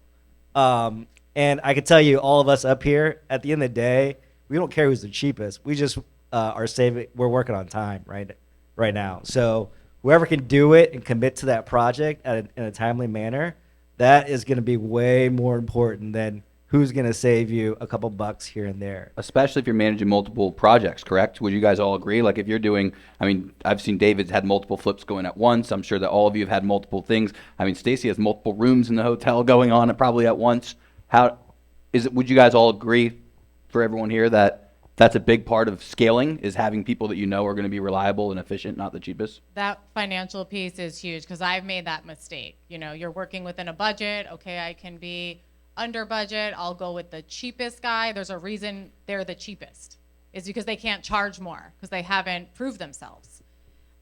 And I can tell you, all of us up here, at the end of the day, we don't care who's the cheapest. We just are saving. We're working on time right now. So whoever can do it and commit to that project in a timely manner, that is going to be way more important than who's going to save you a couple bucks here and there. Especially if you're managing multiple projects, correct? Would you guys all agree? Like if you're doing, I mean, I've seen David's had multiple flips going at once. I'm sure that all of you have had multiple things. I mean, Stacey has multiple rooms in the hotel going on probably at once. Would you guys all agree, for everyone here, that that's a big part of scaling, is having people that you know are going to be reliable and efficient, not the cheapest? That financial piece is huge, because I've made that mistake. You know, you're working within a budget. Okay, I can be under budget. I'll go with the cheapest guy. There's a reason they're the cheapest. It's because they can't charge more, because they haven't proved themselves.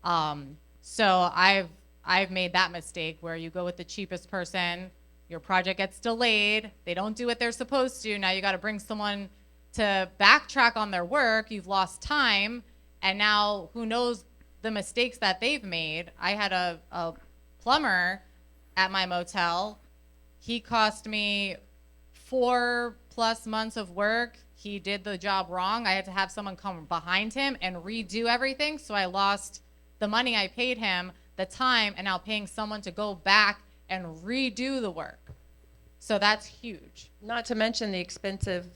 So I've made that mistake where you go with the cheapest person, your project gets delayed, they don't do what they're supposed to. Now you got to bring someone to backtrack on their work. You've lost time, and now who knows the mistakes that they've made. I had a plumber at my motel. He cost me 4+ months of work. He did the job wrong. I had to have someone come behind him and redo everything. So I lost the money I paid him, the time, and now paying someone to go back and redo the work. So that's huge. Not to mention the expensive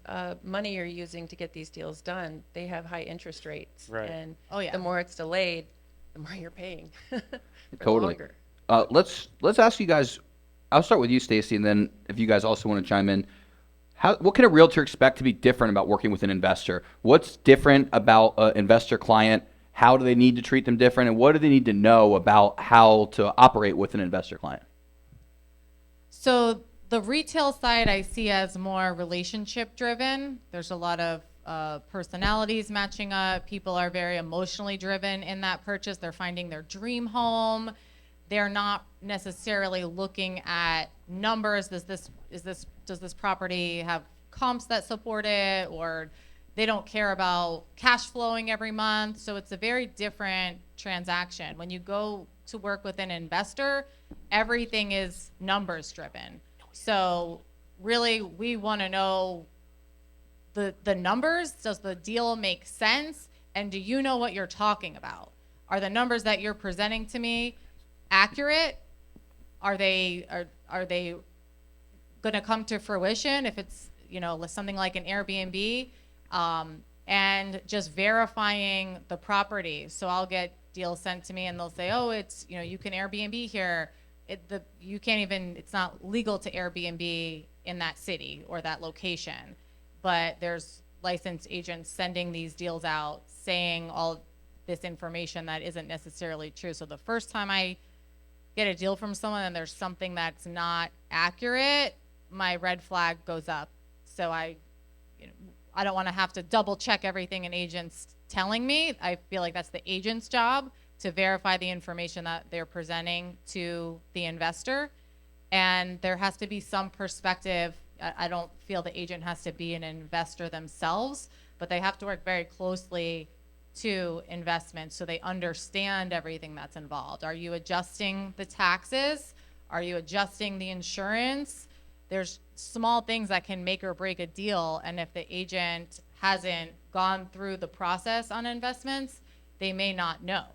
money you're using to get these deals done. They have high interest rates. Right. And Oh, yeah. the more it's delayed, the more you're paying. for Totally. longer. Let's ask you guys. I'll start with you, Stacey, and then if you guys also want to chime in, what can a realtor expect to be different about working with an investor? What's different about an investor client? How do they need to treat them different, and what do they need to know about how to operate with an investor client? So the retail side I see as more relationship driven. There's a lot of personalities matching up. People are very emotionally driven in that purchase. They're finding their dream home. They're not necessarily looking at numbers. Does this property have comps that support it, or they don't care about cash flowing every month. So it's a very different transaction. When you go to work with an investor, everything is numbers driven. So really, we want to know the numbers. Does the deal make sense? And do you know what you're talking about? Are the numbers that you're presenting to me accurate? Are they going to come to fruition if it's, you know, something like an Airbnb? And just verifying the property. So I'll get deals sent to me and they'll say, oh, it's, you know, you can Airbnb here. You can't even, it's not legal to Airbnb in that city or that location. But there's licensed agents sending these deals out saying all this information that isn't necessarily true. So the first time I get a deal from someone and there's something that's not accurate, my red flag goes up. So I don't want to have to double check everything an agent's telling me. I feel like that's the agent's job to verify the information that they're presenting to the investor. And there has to be some perspective. I don't feel the agent has to be an investor themselves, but they have to work very closely to investments so they understand everything that's involved. Are you adjusting the taxes? Are you adjusting the insurance? There's small things that can make or break a deal, and if the agent hasn't gone through the process on investments, they may not know.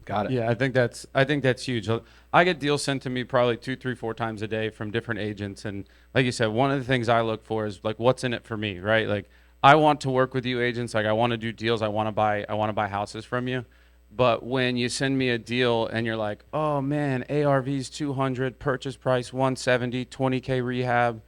Got it. Yeah, I think that's huge. I get deals sent to me probably 2, 3, 4 times a day from different agents, and like you said, one of the things I look for is like, what's in it for me, right? Like, I want to work with you agents. Like, I want to do deals. I want to buy houses from you. But when you send me a deal and you're like, oh man, ARV's 200, purchase price 170, 20K rehab,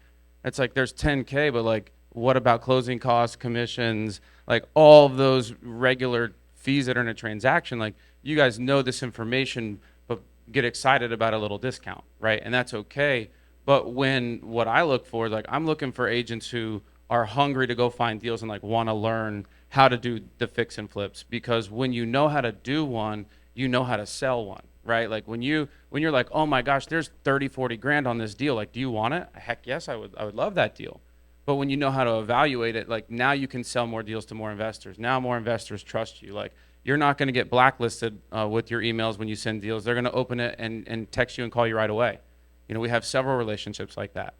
it's like there's 10K, but like, what about closing costs, commissions, like all of those regular fees that are in a transaction? Like, you guys know this information, but get excited about a little discount, right? And that's okay. But what I look for is like, I'm looking for agents who are hungry to go find deals and like want to learn how to do the fix and flips, because when you know how to do one, you know how to sell one, right? Like when you're like, oh my gosh, there's 30, 40 grand on this deal. Like, do you want it? Heck yes, I would love that deal. But when you know how to evaluate it, like now you can sell more deals to more investors. Now more investors trust you. Like, you're not going to get blacklisted with your emails when you send deals. They're going to open it and text you and call you right away. You know, we have several relationships like that.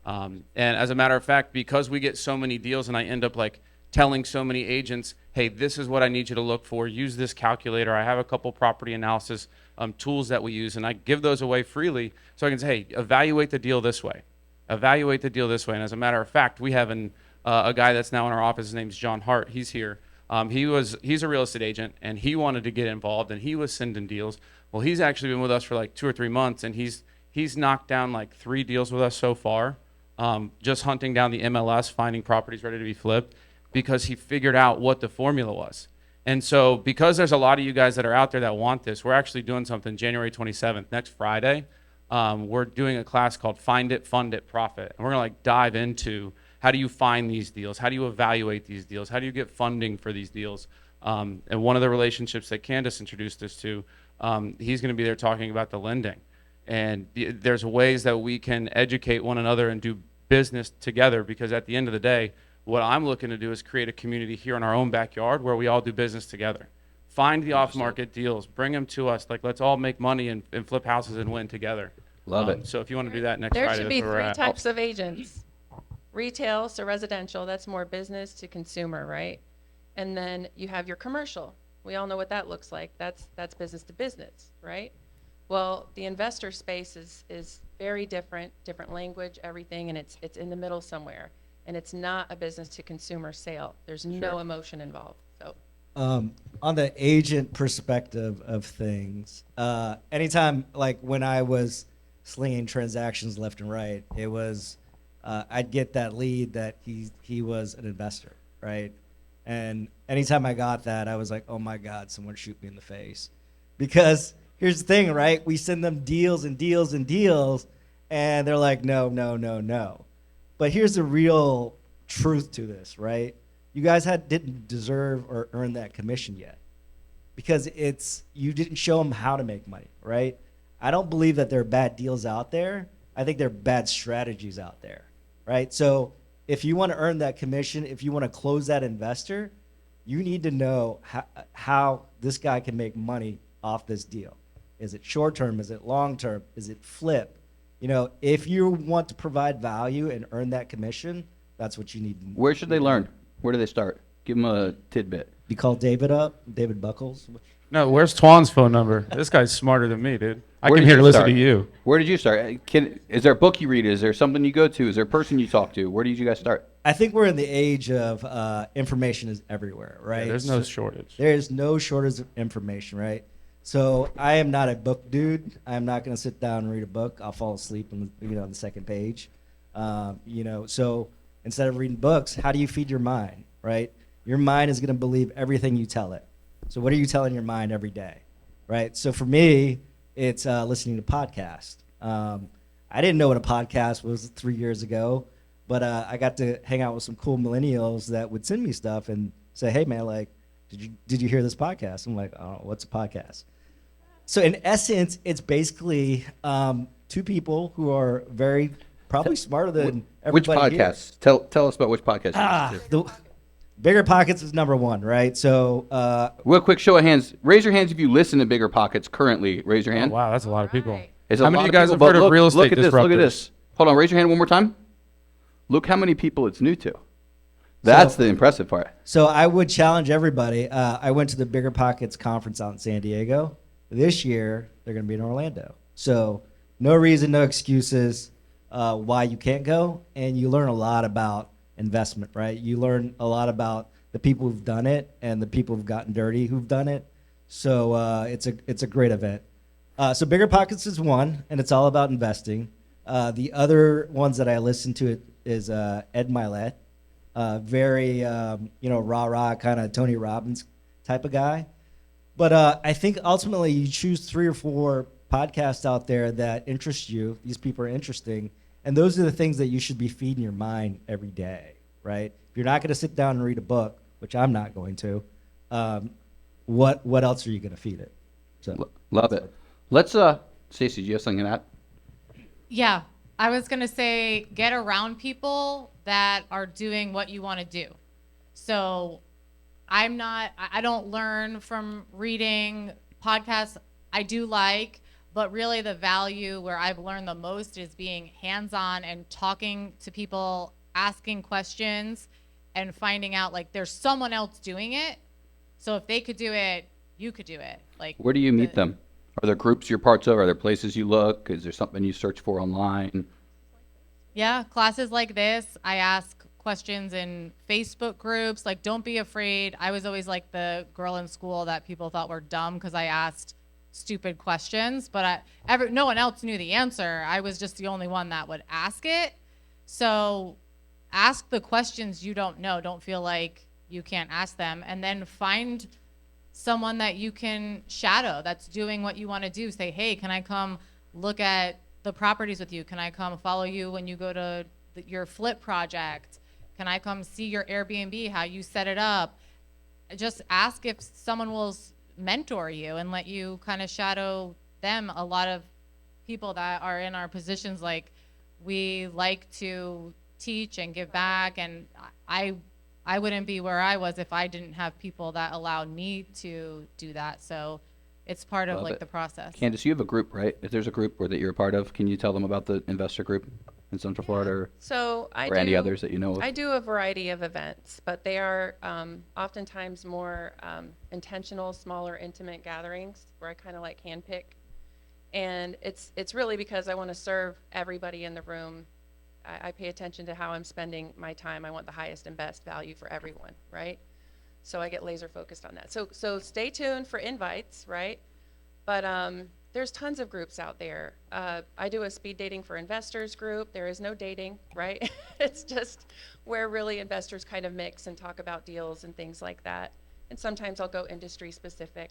And as a matter of fact, because we get so many deals and I end up like telling so many agents, hey, this is what I need you to look for. Use this calculator. I have a couple property analysis tools that we use, and I give those away freely. So I can say, hey, evaluate the deal this way. Evaluate the deal this way. And as a matter of fact, we have a guy that's now in our office. His name's John Hart. He's here. He's a real estate agent, and he wanted to get involved, and he was sending deals. Well, he's actually been with us for like 2 or 3 months, and he's knocked down like 3 deals with us so far, just hunting down the MLS, finding properties ready to be flipped, because he figured out what the formula was. And so because there's a lot of you guys that are out there that want this, we're actually doing something January 27th, next Friday. We're doing a class called Find It, Fund It, Profit. And we're gonna like dive into how do you find these deals? How do you evaluate these deals? How do you get funding for these deals? And one of the relationships that Candace introduced us to, he's gonna be there talking about the lending. And there's ways that we can educate one another and do business together, because at the end of the day, what I'm looking to do is create a community here in our own backyard where we all do business together. Find the off-market deals, bring them to us. Like, let's all make money and flip houses and win together. Love it. So if you want to do that next There Friday, should be that's where we're 3 at. types of agents. Retail, so residential, that's more business to consumer, right? And then you have your commercial. We all know what that looks like. That's business to business, right? Well, the investor space is very different language, everything, and it's in the middle somewhere. And it's not a business to consumer sale. There's no emotion involved. So on the agent perspective of things, anytime, like when I was slinging transactions left and right, it was I'd get that lead that he was an investor, right? And anytime I got that, I was like, oh my God, someone shoot me in the face. Because here's the thing, right? We send them deals and deals and deals, and they're like, no, no, no, no. But here's the real truth to this, right? You guys didn't deserve or earn that commission yet, because you didn't show them how to make money, right? I don't believe that there are bad deals out there. I think there are bad strategies out there, right? So if you want to earn that commission, if you want to close that investor, you need to know how this guy can make money off this deal. Is it short term? Is it long term? Is it flip? You know, if you want to provide value and earn that commission, that's what you need. Where should they learn? Where do they start? Give them a tidbit. You call David up, David Buckles. No, where's Tuan's phone number? This guy's smarter than me, dude. I Where came did here to you listen start? to you. Where did you start? Is there a book you read? Is there something you go to? Is there a person you talk to? Where did you guys start? I think we're in the age of information is everywhere, right? Yeah, there's no shortage. There's no shortage of information, right? So I am not a book dude. I'm not going to sit down and read a book. I'll fall asleep on the second page. So instead of reading books, how do you feed your mind, right? Your mind is going to believe everything you tell it. So what are you telling your mind every day, right? So for me, it's listening to podcasts. I didn't know what a podcast was 3 years ago, but I got to hang out with some cool millennials that would send me stuff and say, hey man, like, did you hear this podcast? I'm like, oh, what's a podcast? So in essence, it's basically 2 people who are probably smarter than Which everybody here. podcasts? Tell us about which podcast. The Bigger Pockets is number 1, right? So real quick show of hands. Raise your hands if you listen to Bigger Pockets currently. Raise your hand. Oh, wow, that's a lot of people. It's a How many lot of you guys people, have heard but of Real Estate Look at this. Look at Disruptors? this. Hold on. Raise your hand one more time. Look how many people it's new to. That's the impressive part. So I would challenge everybody. I went to the Bigger Pockets conference out in San Diego. This year, they're going to be in Orlando. So no reason, no excuses why you can't go. And you learn a lot about investment, right? You learn a lot about the people who've done it and the people who've gotten dirty who've done it. So it's a great event. So Bigger Pockets is one, and it's all about investing. The other ones that I listen to is Ed Milet, very rah-rah kind of Tony Robbins type of guy. But I think ultimately you choose 3 or 4 podcasts out there that interest you. These people are interesting, and those are the things that you should be feeding your mind every day, right? If you're not going to sit down and read a book, which I'm not going to, what else are you going to feed it? So Love it. Let's Stacey, do you have something to add? Yeah, I was gonna say get around people that are doing what you want to do. So I don't learn from reading podcasts. I do like, but really the value where I've learned the most is being hands-on and talking to people, asking questions, and finding out like there's someone else doing it. So if they could do it, you could do it. Like, Where do you meet them? Are there groups you're parts of? Are there places you look? Is there something you search for online? Yeah, classes like this. I ask questions in Facebook groups. Like, don't be afraid. I was always like the girl in school that people thought were dumb because I asked stupid questions, but no one else knew the answer. I was just the only one that would ask it. So ask the questions you don't know. Don't feel like you can't ask them. And then find someone that you can shadow that's doing what you want to do. Say, hey, can I come look at the properties with you? Can I come follow you when you go to your flip project? Can I come see your Airbnb, how you set it up? Just ask if someone will mentor you and let you kind of shadow them. A lot of people that are in our positions, like, we like to teach and give back, and I wouldn't be where I was if I didn't have people that allowed me to do that. So it's part of Love it. the process. Candace, you have a group, right? If there's a group that you're a part of, can you tell them about the investor group in Central Florida or any others that you know of? I do a variety of events, but they are oftentimes more intentional, smaller, intimate gatherings where I kind of like handpick. And it's really because I want to serve everybody in the room. I pay attention to how I'm spending my time. I want the highest and best value for everyone, right? So I get laser focused on that. So stay tuned for invites, right? But there's tons of groups out there. I do a speed dating for investors group. There is no dating, right? It's just where really investors kind of mix and talk about deals and things like that. And sometimes I'll go industry specific.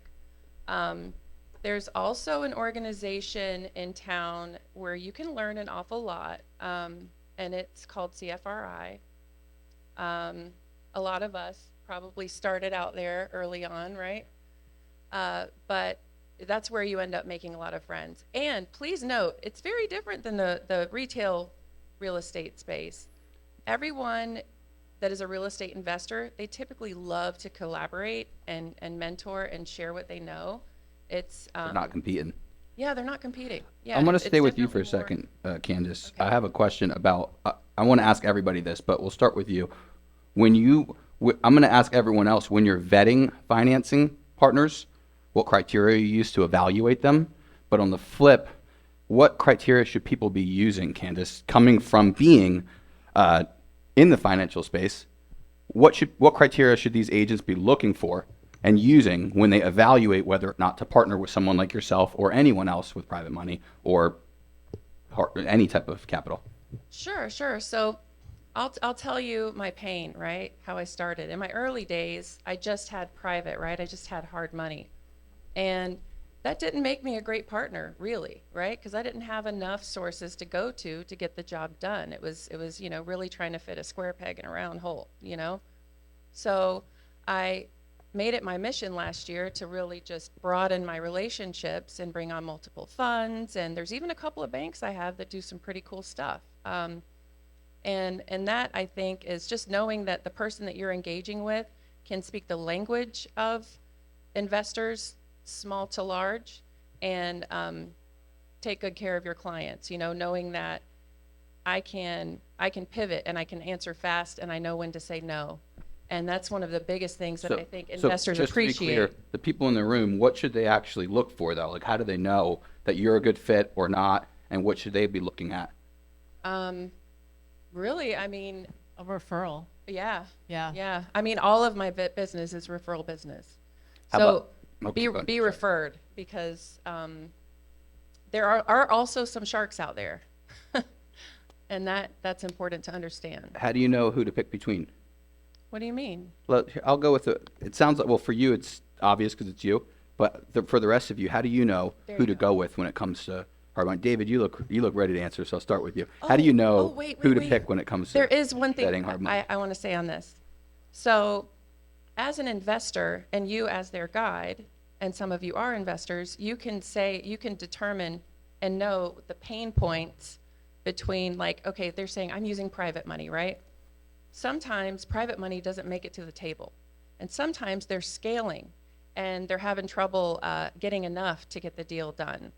There's also an organization in town where you can learn an awful lot, and it's called CFRI. A lot of us probably started out there early on, right? But that's where you end up making a lot of friends. And please note, it's very different than the retail real estate space. Everyone that is a real estate investor, they typically love to collaborate and mentor and share what they know. It's They're not competing. Yeah, they're not competing. Yeah, I'm going to it's stay with you definitely for a more- second, Candace. I have a question about, I want to ask everybody this, but we'll start with you. I'm going to ask everyone else, when you're vetting financing partners, what criteria you use to evaluate them. But on the flip, what criteria should people be using, Candace, coming from being in the financial space? What criteria should these agents be looking for and using when they evaluate whether or not to partner with someone like yourself or anyone else with private money or any type of capital? Sure. So I'll tell you my pain, right? How I started. In my early days, I just had private, right? I just had hard money. And that didn't make me a great partner, really, right? Because I didn't have enough sources to go to get the job done. It was, really trying to fit a square peg in a round hole, So I made it my mission last year to really just broaden my relationships and bring on multiple funds. And there's even a couple of banks I have that do some pretty cool stuff. And that, I think, is just knowing that the person that you're engaging with can speak the language of investors, small to large, and take good care of your clients, knowing that I can pivot and I can answer fast and I know when to say no. And that's one of the biggest things that I think investors just appreciate. To be clear, the people in the room, what should they actually look for, though? Like, how do they know that you're a good fit or not, and what should they be looking at? Really, I mean, A referral. yeah. Yeah. I mean, all of my business is referral business. How So about Okay, go ahead. Be referred, because there are also some sharks out there. And that's important to understand. How do you know who to pick between? What do you mean? Well, I'll go with it sounds like, well, for you, it's obvious because it's you, but for the rest of you, how do you know There who you to go. go with when it comes to hard money? David, you look ready to answer, so I'll start with you. How do you know wait, who to wait. pick when it comes to There is one thing betting hard money? I want to say on this. So, as an investor, and you as their guide, and some of you are investors, you can determine and know the pain points between, like, okay, they're saying I'm using private money, right? Sometimes private money doesn't make it to the table, and sometimes they're scaling and they're having trouble getting enough to get the deal done.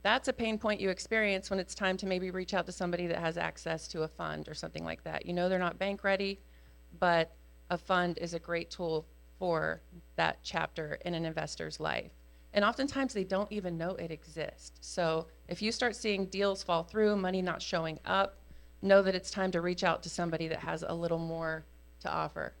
That's a pain point you experience when it's time to maybe reach out to somebody that has access to a fund or something like that. You know they're not bank ready, but a fund is a great tool for that chapter in an investor's life. And oftentimes they don't even know it exists. So if you start seeing deals fall through, money not showing up, know that it's time to reach out to somebody that has a little more to offer.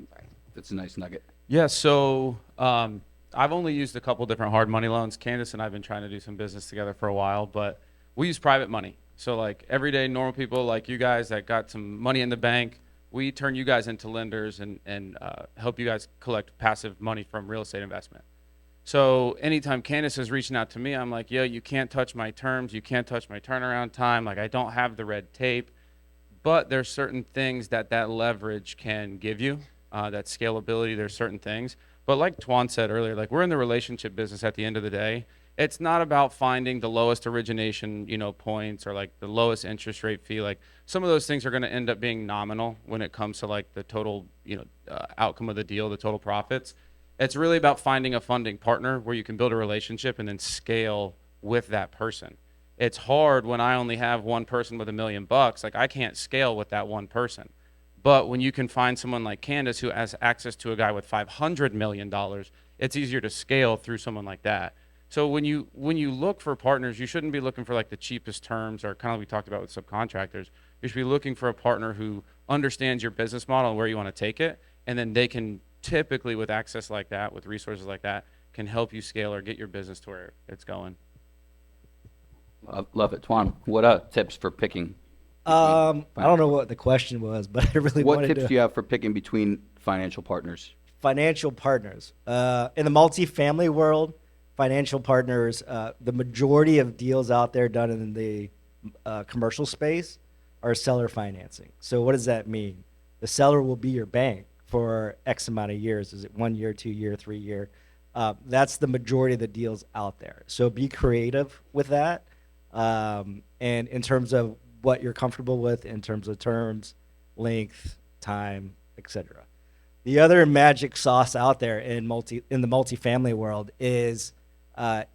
Sorry. That's a nice nugget. Yeah, so I've only used a couple different hard money loans. Candace and I have been trying to do some business together for a while, but we use private money. So like everyday normal people like you guys that got some money in the bank, we turn you guys into lenders and help you guys collect passive money from real estate investment. So anytime Candace is reaching out to me, I'm like, yo, you can't touch my terms. You can't touch my turnaround time. Like I don't have the red tape. But there's certain things that leverage can give you, that scalability, there's certain things. But like Tuan said earlier, like we're in the relationship business at the end of the day. It's not about finding the lowest origination, points or like the lowest interest rate fee. Like some of those things are going to end up being nominal when it comes to like the total, outcome of the deal, the total profits. It's really about finding a funding partner where you can build a relationship and then scale with that person. It's hard when I only have one person with $1 million. Like I can't scale with that one person. But when you can find someone like Candace who has access to a guy with $500 million, it's easier to scale through someone like that. So when you look for partners, you shouldn't be looking for like the cheapest terms or kind of like we talked about with subcontractors. You should be looking for a partner who understands your business model and where you want to take it. And then they can typically, with access like that, with resources like that, can help you scale or get your business to where it's going. Love it. Tuan, what tips for picking? I don't know what the question was, but I really What wanted tips to. do you have for picking between financial partners? Financial partners. In the multifamily world, financial partners, the majority of deals out there done in the commercial space are seller financing. So what does that mean? The seller will be your bank for X amount of years. Is it 1 year, 2 year, 3 year? That's the majority of the deals out there. So be creative with that. And in terms of what you're comfortable with in terms of terms, length, time, etc. The other magic sauce out there in the multifamily world is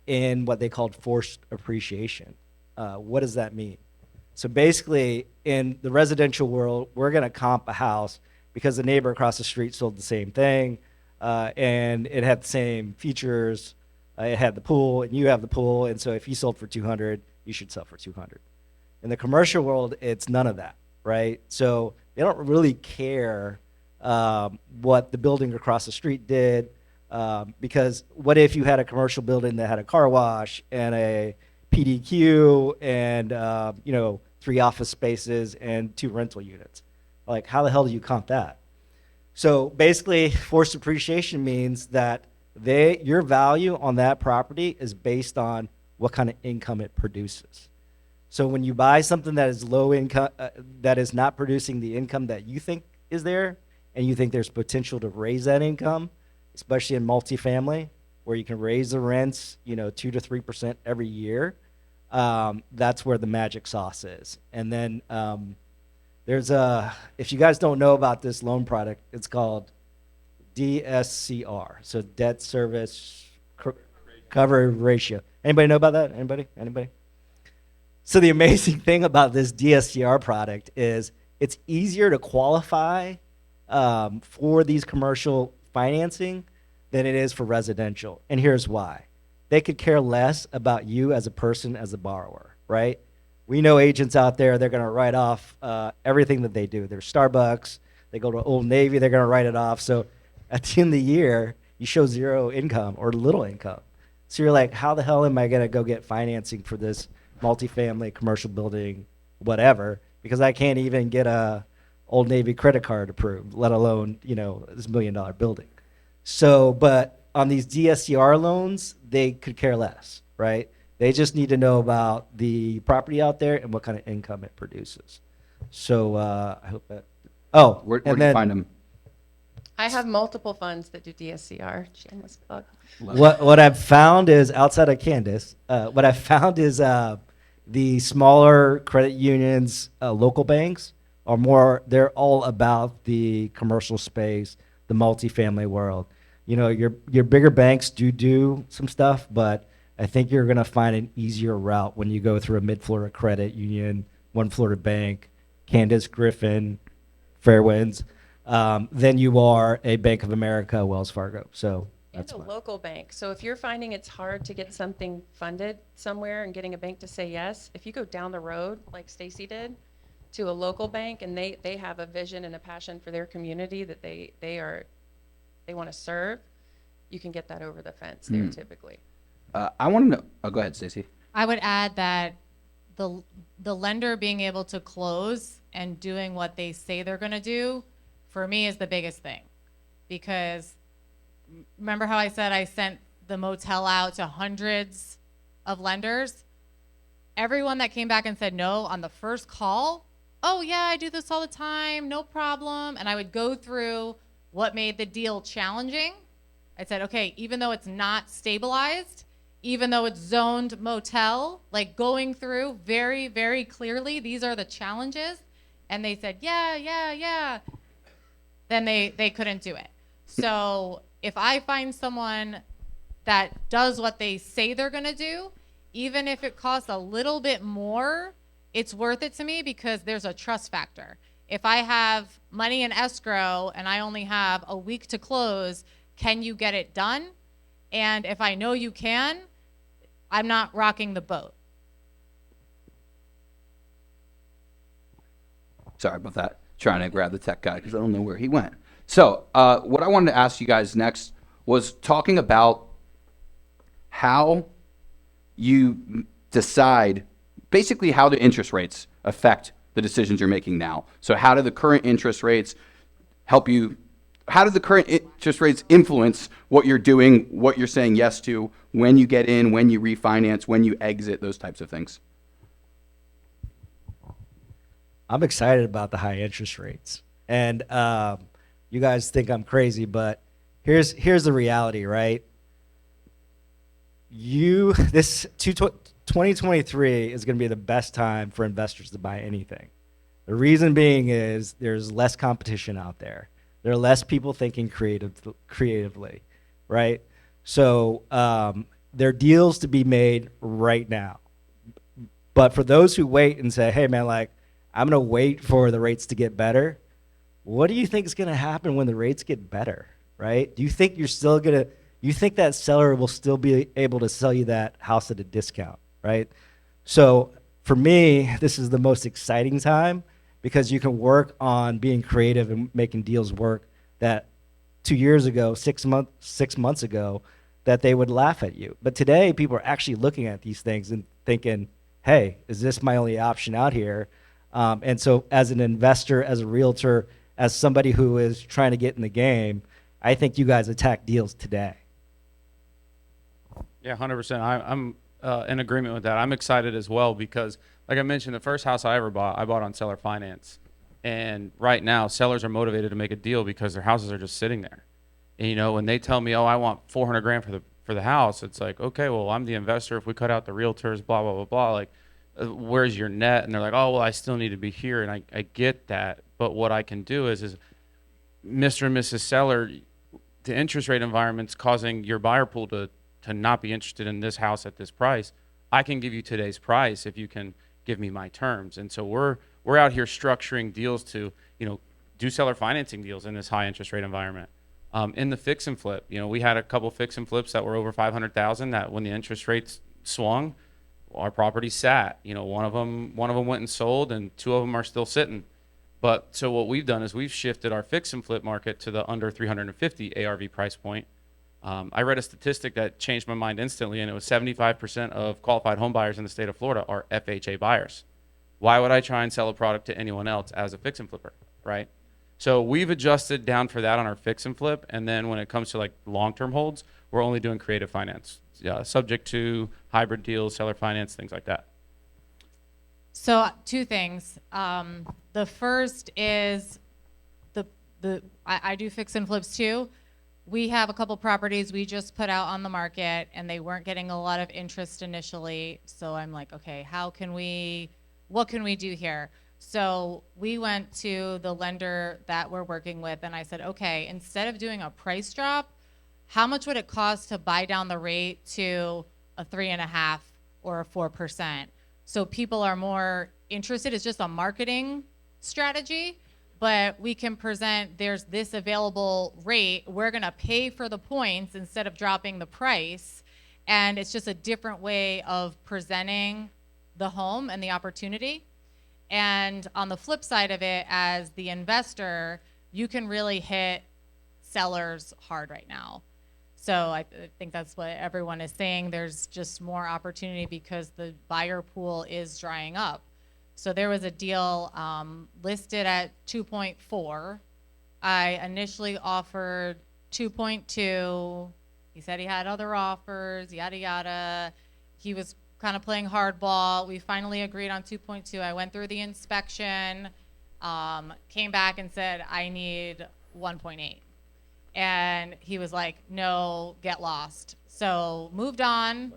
in what they called forced appreciation. What does that mean? So basically, in the residential world, we're going to comp a house because the neighbor across the street sold the same thing, and it had the same features. It had the pool, and you have the pool, and so if he sold for 200, you should sell for 200. In the commercial world, it's none of that, right? So they don't really care what the building across the street did, because what if you had a commercial building that had a car wash and a PDQ and 3 office spaces and 2 rental units? Like, how the hell do you comp that? So basically, forced appreciation means that your value on that property is based on what kind of income it produces. So when you buy something that is low income, that is not producing the income that you think is there, and you think there's potential to raise that income, especially in multifamily, where you can raise the rents, 2 to 3% every year, that's where the magic sauce is. And then if you guys don't know about this loan product, it's called DSCR, so debt service coverage ratio. Anybody know about that? Anybody? So the amazing thing about this DSCR product is it's easier to qualify for these commercial financing than it is for residential. And here's why. They could care less about you as a person, as a borrower, right? We know agents out there, they're going to write off everything that they do. They're Starbucks, they go to Old Navy, they're going to write it off. So at the end of the year, you show zero income or little income. So you're like, how the hell am I going to go get financing for this multifamily commercial building, whatever, because I can't even get a Old Navy credit card approved, let alone, this $1 million building. So, but on these DSCR loans, they could care less, right? They just need to know about the property out there and what kind of income it produces. So I hope that. Oh, Where do you find them? I have multiple funds that do DSCR. Shameless plug. What I've found is, outside of Candace, what I've found is the smaller credit unions, local banks are more. They're all about the commercial space, the multifamily world. Your bigger banks do some stuff, but I think you're gonna find an easier route when you go through a Mid-Florida credit union, One Florida Bank, Candace Griffin, Fairwinds, than you are a Bank of America, Wells Fargo. So that's And a local bank. So if you're finding it's hard to get something funded somewhere and getting a bank to say yes, if you go down the road, like Stacey did, to a local bank and they have a vision and a passion for their community that they want to serve, you can get that over the fence there typically. I want to know. Oh, go ahead, Stacey. I would add that the lender being able to close and doing what they say they're going to do, for me, is the biggest thing. Because remember how I said I sent the motel out to hundreds of lenders? Everyone that came back and said no on the first call, oh yeah, I do this all the time, no problem. And I would go through what made the deal challenging. I said, okay, even though it's not stabilized, even though it's zoned motel, like going through very, very clearly, these are the challenges. And they said, yeah. Then they couldn't do it. So if I find someone that does what they say they're gonna do, even if it costs a little bit more, it's worth it to me because there's a trust factor. If I have money in escrow and I only have a week to close, can you get it done? And if I know you can, I'm not rocking the boat. Sorry about that. Trying to grab the tech guy because I don't know where he went. So what I wanted to ask you guys next was talking about how you decide, basically how the interest rates affect the decisions you're making now. So how do the current interest rates help you? How do the current interest rates influence what you're doing, what you're saying yes to, when you get in, when you refinance, when you exit, those types of things? I'm excited about the high interest rates. And you guys think I'm crazy, but here's the reality, right? 2023 is going to be the best time for investors to buy anything. The reason being is there's less competition out there. There are less people thinking creatively, right? So there are deals to be made right now. But for those who wait and say, hey, man, like, I'm going to wait for the rates to get better, what do you think is going to happen when the rates get better, right? Do you think you're still going to, you think that seller will still be able to sell you that house at a discount, right? So for me, this is the most exciting time because you can work on being creative and making deals work that 2 years ago, 6 months ago, that they would laugh at you. But today, people are actually looking at these things and thinking, hey, is this my only option out here? And so as an investor, as a realtor, as somebody who is trying to get in the game, I think you guys attack deals today. Yeah, 100%. I'm in agreement with that. I'm excited as well because, like I mentioned, the first house I ever bought, I bought on seller finance. And right now, sellers are motivated to make a deal because their houses are just sitting there. And, you know, when they tell me, oh, I want $400,000 for the house, it's like, okay, well, I'm the investor. If we cut out the realtors, blah, blah, blah, blah, like, where's your net? And they're like, oh, well, I still need to be here. And I get that. But what I can do is Mr. and Mrs. Seller, the interest rate environment's causing your buyer pool to not be interested in this house at this price. I can give you today's price if you can give me my terms. And so we're out here structuring deals to, you know, do seller financing deals in this high interest rate environment. In the fix and flip, you know, we had a couple fix and flips that were over 500,000 that when the interest rates swung, our property sat. You know, one of them went and sold, and 2 of them are still sitting. But so what we've done is we've shifted our fix and flip market to the under 350 ARV price point, I read a statistic that changed my mind instantly, and it was 75% of qualified home buyers in the state of Florida are FHA buyers. Why would I try and sell a product to anyone else as a fix and flipper, right? So we've adjusted down for that on our fix and flip, and then when it comes to like long-term holds, we're only doing creative finance, subject to hybrid deals, seller finance, things like that. So two things. The first is I do fix and flips too. We have a couple properties we just put out on the market and they weren't getting a lot of interest initially. So I'm like, okay, what can we do here? So we went to the lender that we're working with and I said, okay, instead of doing a price drop, how much would it cost to buy down the rate to a 3.5 or a 4%? So people are more interested. It's just a marketing strategy, but we can present there's this available rate. We're going to pay for the points instead of dropping the price. And it's just a different way of presenting the home and the opportunity. And on the flip side of it, as the investor, you can really hit sellers hard right now. So I think that's what everyone is saying. There's just more opportunity because the buyer pool is drying up. So there was a deal listed at 2.4. I initially offered 2.2. He said he had other offers, yada, yada. He was kind of playing hardball. We finally agreed on 2.2. I went through the inspection, came back and said, I need 1.8. And he was like, no, get lost. So moved on,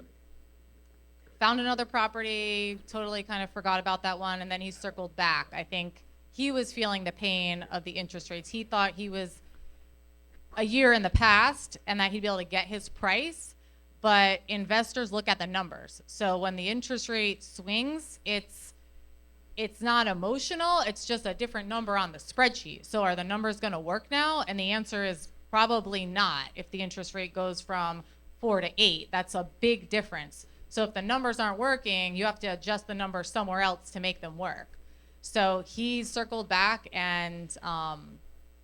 found another property, totally kind of forgot about that one, and then he circled back. I think he was feeling the pain of the interest rates. He thought he was a year in the past and that he'd be able to get his price, but investors look at the numbers. So when the interest rate swings, it's not emotional, it's just a different number on the spreadsheet. So are the numbers gonna work now? And the answer is probably not. If the interest rate goes from 4 to 8, that's a big difference. So if the numbers aren't working, you have to adjust the numbers somewhere else to make them work. So he circled back and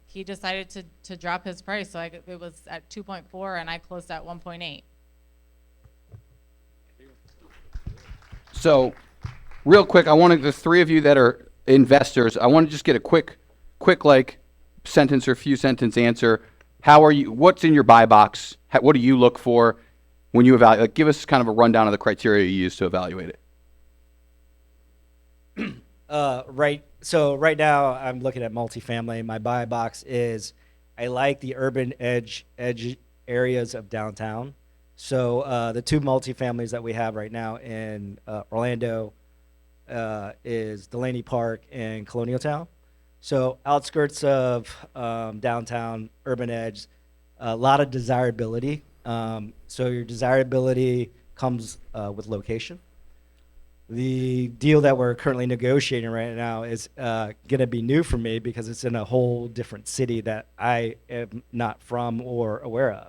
he decided to drop his price. So it was at 2.4 and I closed at 1.8. So real quick, I wanted the three of you that are investors, I want to just get a quick like sentence or few sentence answer. How are you, what's in your buy box? What do you look for when you evaluate? Like, give us kind of a rundown of the criteria you use to evaluate it. Right now I'm looking at multifamily. My buy box is I like the urban edge areas of downtown. So the two multifamilies that we have right now in Orlando is Delaney Park and Colonial Town. So outskirts of downtown, urban edge, a lot of desirability. So your desirability comes with location. The deal that we're currently negotiating right now is going to be new for me because it's in a whole different city that I am not from or aware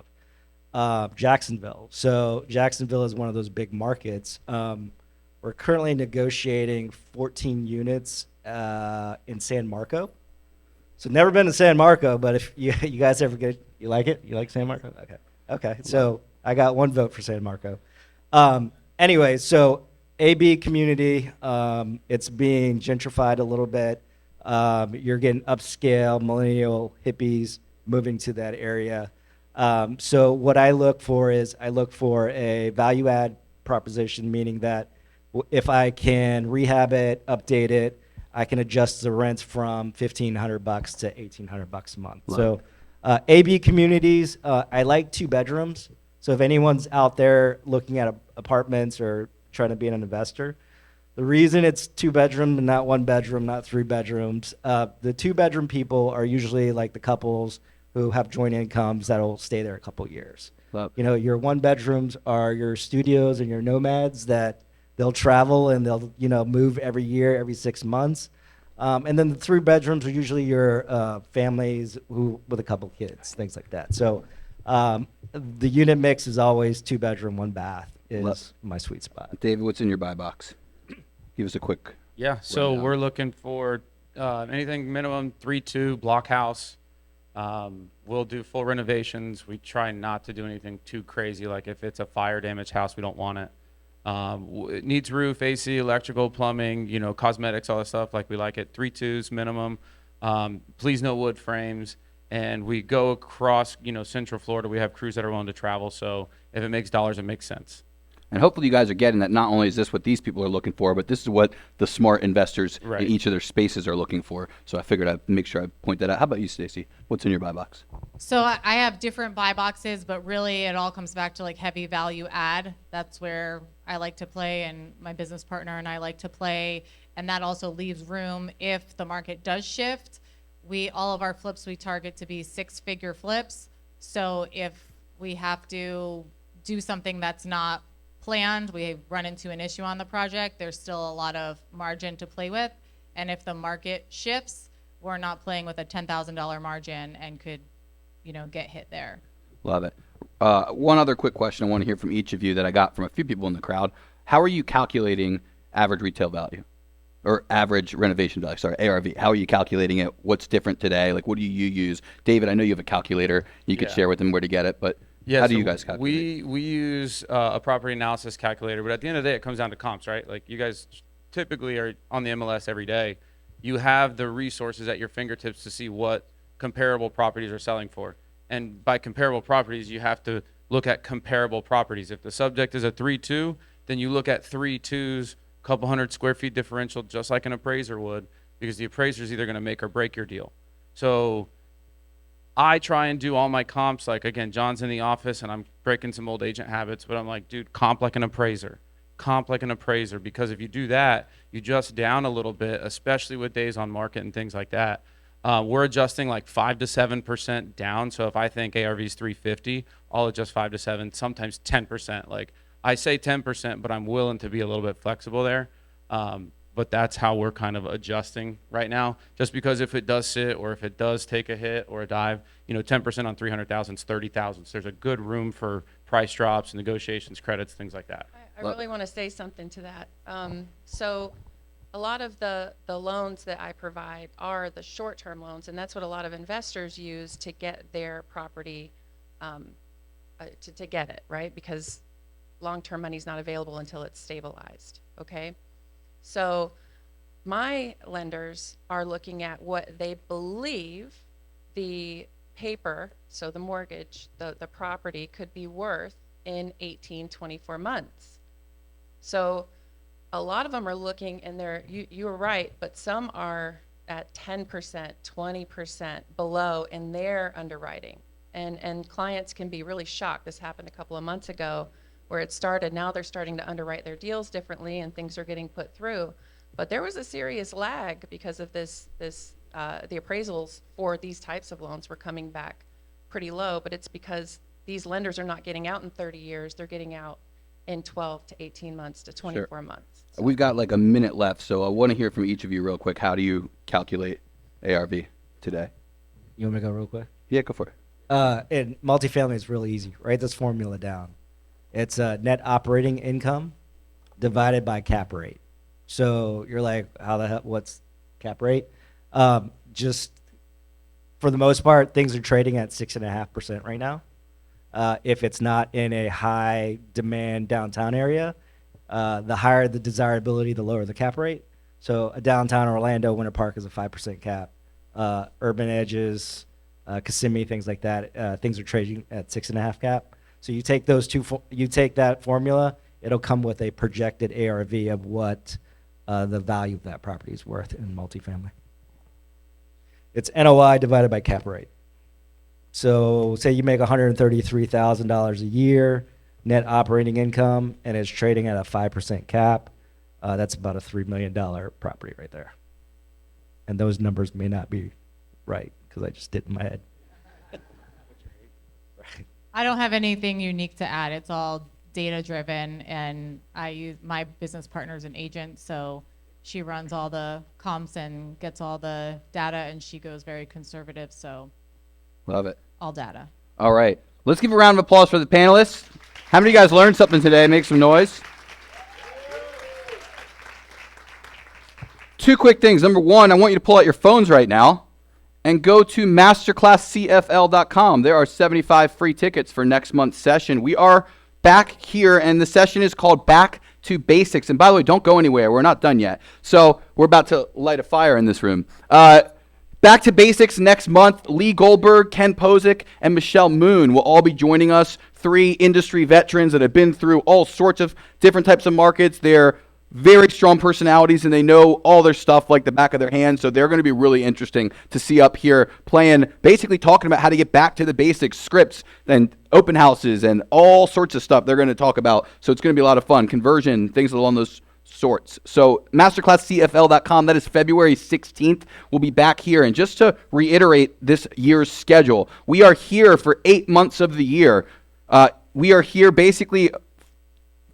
of, Jacksonville. So Jacksonville is one of those big markets. We're currently negotiating 14 units in San Marco. So never been to San Marco, but if you guys ever get, you like it? You like San Marco? Okay. So I got one vote for San Marco. Anyway, so AB community, it's being gentrified a little bit. You're getting upscale millennial hippies moving to that area. So what I look for is I look for a value add proposition, meaning that if I can rehab it, update it, I can adjust the rents from $1,500 to $1,800 a month. So AB communities, I like 2 bedrooms. So if anyone's out there looking at apartments or trying to be an investor, the reason it's 2 bedroom and not 1 bedroom, not 3 bedrooms, the 2 bedroom people are usually like the couples who have joint incomes that'll stay there a couple years. You know, your 1 bedrooms are your studios and your nomads that they'll travel and they'll, move every year, every 6 months. And then the 3 bedrooms are usually your families with a couple kids, things like that. So the unit mix is always 2 bedroom, 1 bath is my sweet spot. David, what's in your buy box? Give us a quick. Yeah, so we're looking for anything minimum 3.2 block house, We'll do full renovations. We try not to do anything too crazy. Like if it's a fire damaged house, we don't want it. It needs roof, AC, electrical, plumbing, cosmetics, all that stuff. Like we like it 3.2s minimum. Please no wood frames. And we go across, Central Florida. We have crews that are willing to travel. So if it makes dollars, it makes sense. And hopefully you guys are getting that not only is this what these people are looking for, but this is what the smart investors Right. in each of their spaces are looking for. So I figured I'd make sure I point that out. How about you, Stacey? What's in your buy box? So I have different buy boxes, but really it all comes back to like heavy value add. That's where I like to play, and my business partner and I like to play. And that also leaves room if the market does shift. All of our flips we target to be 6-figure flips. So if we have to do something that's not planned, we run into an issue on the project, there's still a lot of margin to play with. And if the market shifts, we're not playing with a $10,000 margin and could, get hit there. Love it. One other quick question I want to hear from each of you that I got from a few people in the crowd. How are you calculating average retail value? Or average renovation value, sorry, ARV. How are you calculating it? What's different today? Like, what do you use? David, I know you have a calculator. You could share with them where to get it, but how do you guys calculate? We use a property analysis calculator, but at the end of the day, it comes down to comps, right? Like you guys typically are on the MLS every day. You have the resources at your fingertips to see what comparable properties are selling for. And by comparable properties, you have to look at comparable properties. If the subject is a 3.2, then you look at 3.2s, couple hundred square feet differential, just like an appraiser would, because the appraiser is either going to make or break your deal. So I try and do all my comps. Like, again, John's in the office and I'm breaking some old agent habits, but I'm like, dude, comp like an appraiser. Comp like an appraiser, because if you do that, you just down a little bit, especially with days on market and things like that. We're adjusting like 5 to 7% down. So if I think ARV is 350, I'll adjust 5 to 7, sometimes 10%. Like, I say 10%, but I'm willing to be a little bit flexible there. But that's how we're kind of adjusting right now. Just because if it does sit or if it does take a hit or a dive, 10% on 300,000 is 30,000. So there's a good room for price drops, negotiations, credits, things like that. I really want to say something to that. So a lot of the loans that I provide are the short-term loans, and that's what a lot of investors use to get their property, to get it, right? Because long-term money is not available until it's stabilized, okay? So my lenders are looking at what they believe the paper, so the mortgage, the property could be worth in 18, 24 months. So a lot of them are looking, and you were right, but some are at 10%, 20% below in their underwriting. And clients can be really shocked. This happened a couple of months ago where it started. Now they're starting to underwrite their deals differently and things are getting put through. But there was a serious lag because of the appraisals for these types of loans were coming back pretty low, but it's because these lenders are not getting out in 30 years. They're getting out in 12 to 18 months to 24 months. So. We've got like a minute left, so I want to hear from each of you real quick. How do you calculate ARV today? You want me to go real quick? Yeah, go for it. In multifamily, it's really easy. Write this formula down. It's net operating income divided by cap rate. So you're like, how the hell, what's cap rate? Just for the most part, things are trading at 6.5% right now. If it's not in a high demand downtown area, the higher the desirability, the lower the cap rate. So a downtown Orlando, Winter Park is a 5% cap. Urban edges, Kissimmee, things like that, things are trading at 6.5 cap. So you take those two, you take that formula, it'll come with a projected ARV of what the value of that property is worth in multifamily. It's NOI divided by cap rate. So say you make $133,000 a year net operating income and it's trading at a 5% cap. That's about a $3 million property right there. And those numbers may not be right because I just did it in my head. I don't have anything unique to add. It's all data driven, and I use my business partner's an agent, so she runs all the comps and gets all the data, and she goes very conservative, so love it. All data. All right. Let's give a round of applause for the panelists. How many of you guys learned something today? Make some noise. Two quick things. Number one, I want you to pull out your phones right now and go to MasterclassCFL.com. There are 75 free tickets for next month's session. We are back here, and the session is called Back to Basics. And by the way, don't go anywhere. We're not done yet. So we're about to light a fire in this room. Back to Basics next month. Lee Goldberg, Ken Posick, and Michelle Moon will all be joining us. 3 industry veterans that have been through all sorts of different types of markets. They're very strong personalities, and they know all their stuff like the back of their hand. So they're going to be really interesting to see up here playing, basically talking about how to get back to the basics, scripts, and open houses, and all sorts of stuff they're going to talk about. So it's going to be a lot of fun. Conversion, things along those sorts. So MasterclassCFL.com, that is February 16th. We'll be back here. And just to reiterate this year's schedule, we are here for 8 months of the year. We are here basically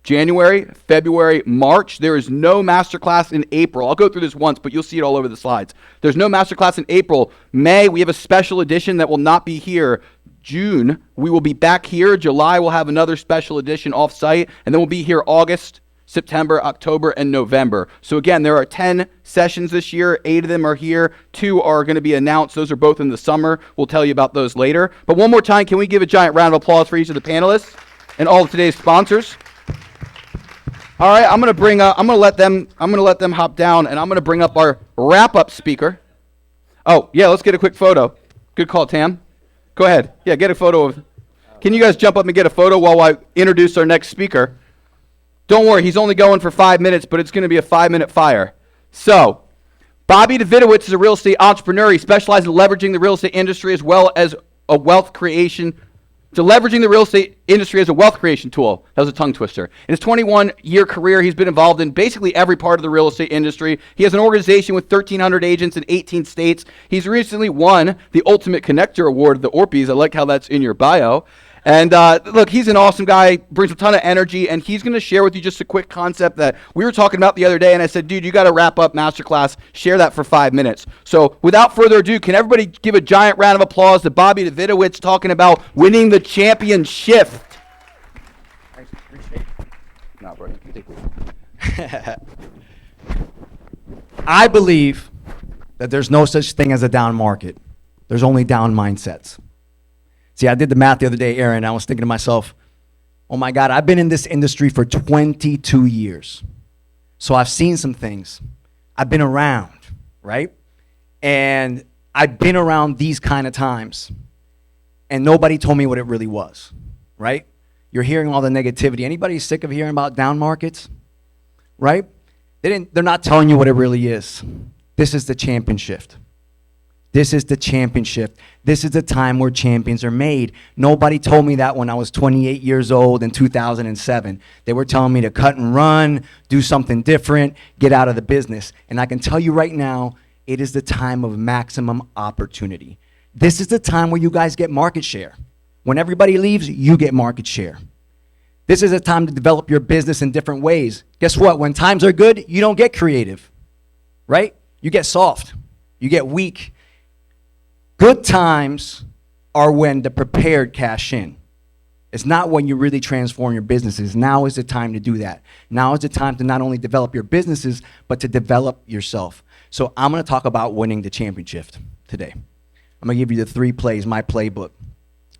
January, February, March. There is no masterclass in April. I'll go through this once, but you'll see it all over the slides. There's no masterclass in April. May, we have a special edition that will not be here. June, we will be back here. July, we'll have another special edition off-site. And then we'll be here August, September, October, and November. So again, there are 10 sessions this year. 8 of them are here. 2 are going to be announced. Those are both in the summer. We'll tell you about those later. But one more time, can we give a giant round of applause for each of the panelists and all of today's sponsors? All right, I'm going to let them hop down, and I'm going to bring up our wrap-up speaker. Oh, yeah, let's get a quick photo. Good call, Tam. Go ahead. Yeah, get a photo of. Can you guys jump up and get a photo while I introduce our next speaker? Don't worry, he's only going for 5 minutes, but it's going to be a 5-minute fire. So, Bobby Davidowitz is a real estate entrepreneur. He specializes in leveraging the real estate industry as well as a wealth creation leveraging the real estate industry as a wealth creation tool. That was a tongue twister. In his 21-year career, he's been involved in basically every part of the real estate industry. He has an organization with 1,300 agents in 18 states. He's recently won the Ultimate Connector Award at the Orpies. I like how that's in your bio. And look, he's an awesome guy, brings a ton of energy, and he's going to share with you just a quick concept that we were talking about the other day, and I said, dude, you got to wrap up Masterclass, share that for 5 minutes. So without further ado, can everybody give a giant round of applause to Bobby Davidowitz talking about winning the ChampionSHIFT. No, bro, you can take it. I believe that there's no such thing as a down market. There's only down mindsets. See, I did the math the other day, Aaron, and I was thinking to myself, oh my God, I've been in this industry for 22 years. So I've seen some things. I've been around, right? And I've been around these kind of times. And nobody told me what it really was, right? You're hearing all the negativity. Anybody sick of hearing about down markets, right? They're not telling you what it really is. This is the ChampionSHIFT. This is the ChampionSHIFT. This is the time where champions are made. Nobody told me that when I was 28 years old in 2007. They were telling me to cut and run, do something different, get out of the business. And I can tell you right now, it is the time of maximum opportunity. This is the time where you guys get market share. When everybody leaves, you get market share. This is a time to develop your business in different ways. Guess what? When times are good, you don't get creative, right? You get soft. You get weak. Good times are when the prepared cash in. It's not when you really transform your businesses. Now is the time to do that. Now is the time to not only develop your businesses, but to develop yourself. So I'm going to talk about winning the ChampionSHIFT today. I'm going to give you the 3 plays, my playbook.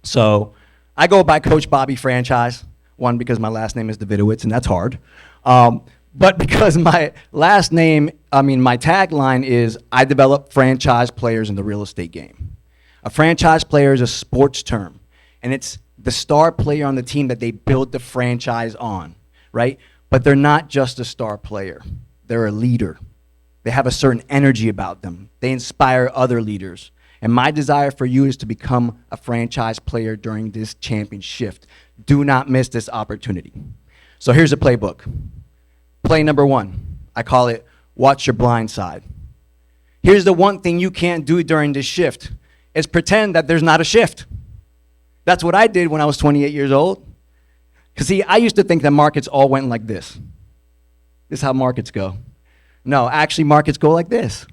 So I go by Coach Bobby Franchise. One, because my last name is Davidowitz, and that's hard. But because my last name, my tagline is, I develop franchise players in the real estate game. A franchise player is a sports term, and it's the star player on the team that they build the franchise on, right? But they're not just a star player. They're a leader. They have a certain energy about them. They inspire other leaders. And my desire for you is to become a franchise player during this ChampionSHIFT. Do not miss this opportunity. So here's a playbook. Play number 1, I call it, watch your blind side. Here's the one thing you can't do during this shift, is pretend that there's not a shift. That's what I did when I was 28 years old. Because see, I used to think that markets all went like this. This is how markets go. No, actually markets go like this.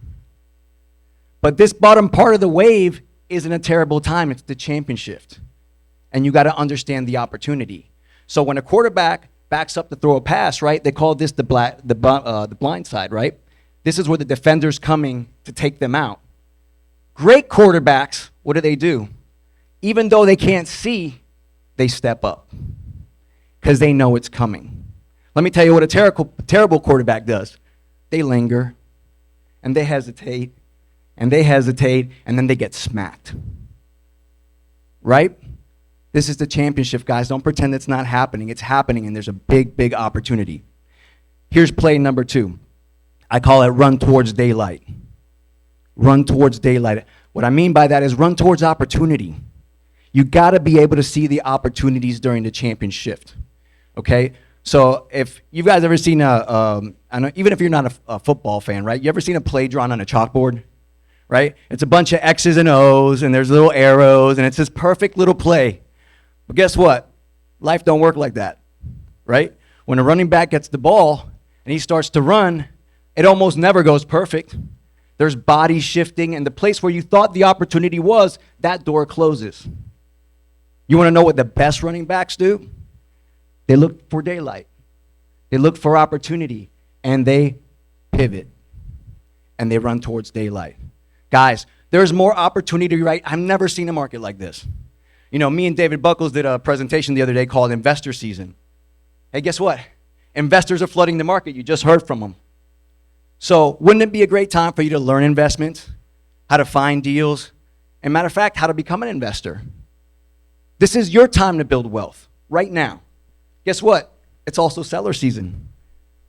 But this bottom part of the wave isn't a terrible time, it's the ChampionSHIFT. And you gotta understand the opportunity. So when a quarterback backs up to throw a pass, right? They call this the blind side, right? This is where the defender's coming to take them out. Great quarterbacks, what do? Even though they can't see, they step up because they know it's coming. Let me tell you what a terrible quarterback does. They linger, and they hesitate, and then they get smacked. Right? This is the championship, guys. Don't pretend it's not happening. It's happening, and there's a big, big opportunity. Here's play number 2. I call it run towards daylight. Run towards daylight. What I mean by that is run towards opportunity. You got to be able to see the opportunities during the ChampionSHIFT. Okay? So if you guys ever seen I know, even if you're not a football fan, right? You ever seen a play drawn on a chalkboard? Right? It's a bunch of X's and O's, and there's little arrows, and it's this perfect little play. But guess what? Life don't work like that, right? When a running back gets the ball and he starts to run, it almost never goes perfect. There's body shifting, and the place where you thought the opportunity was, that door closes. You want to know what the best running backs do? They look for daylight. They look for opportunity, and they pivot, and they run towards daylight. Guys, there's more opportunity, right? I've never seen a market like this. You know, me and David Buckles did a presentation the other day called Investor Season. Hey, guess what? Investors are flooding the market. You just heard from them. So wouldn't it be a great time for you to learn investments, how to find deals, and matter of fact, how to become an investor? This is your time to build wealth right now. Guess what? It's also seller season.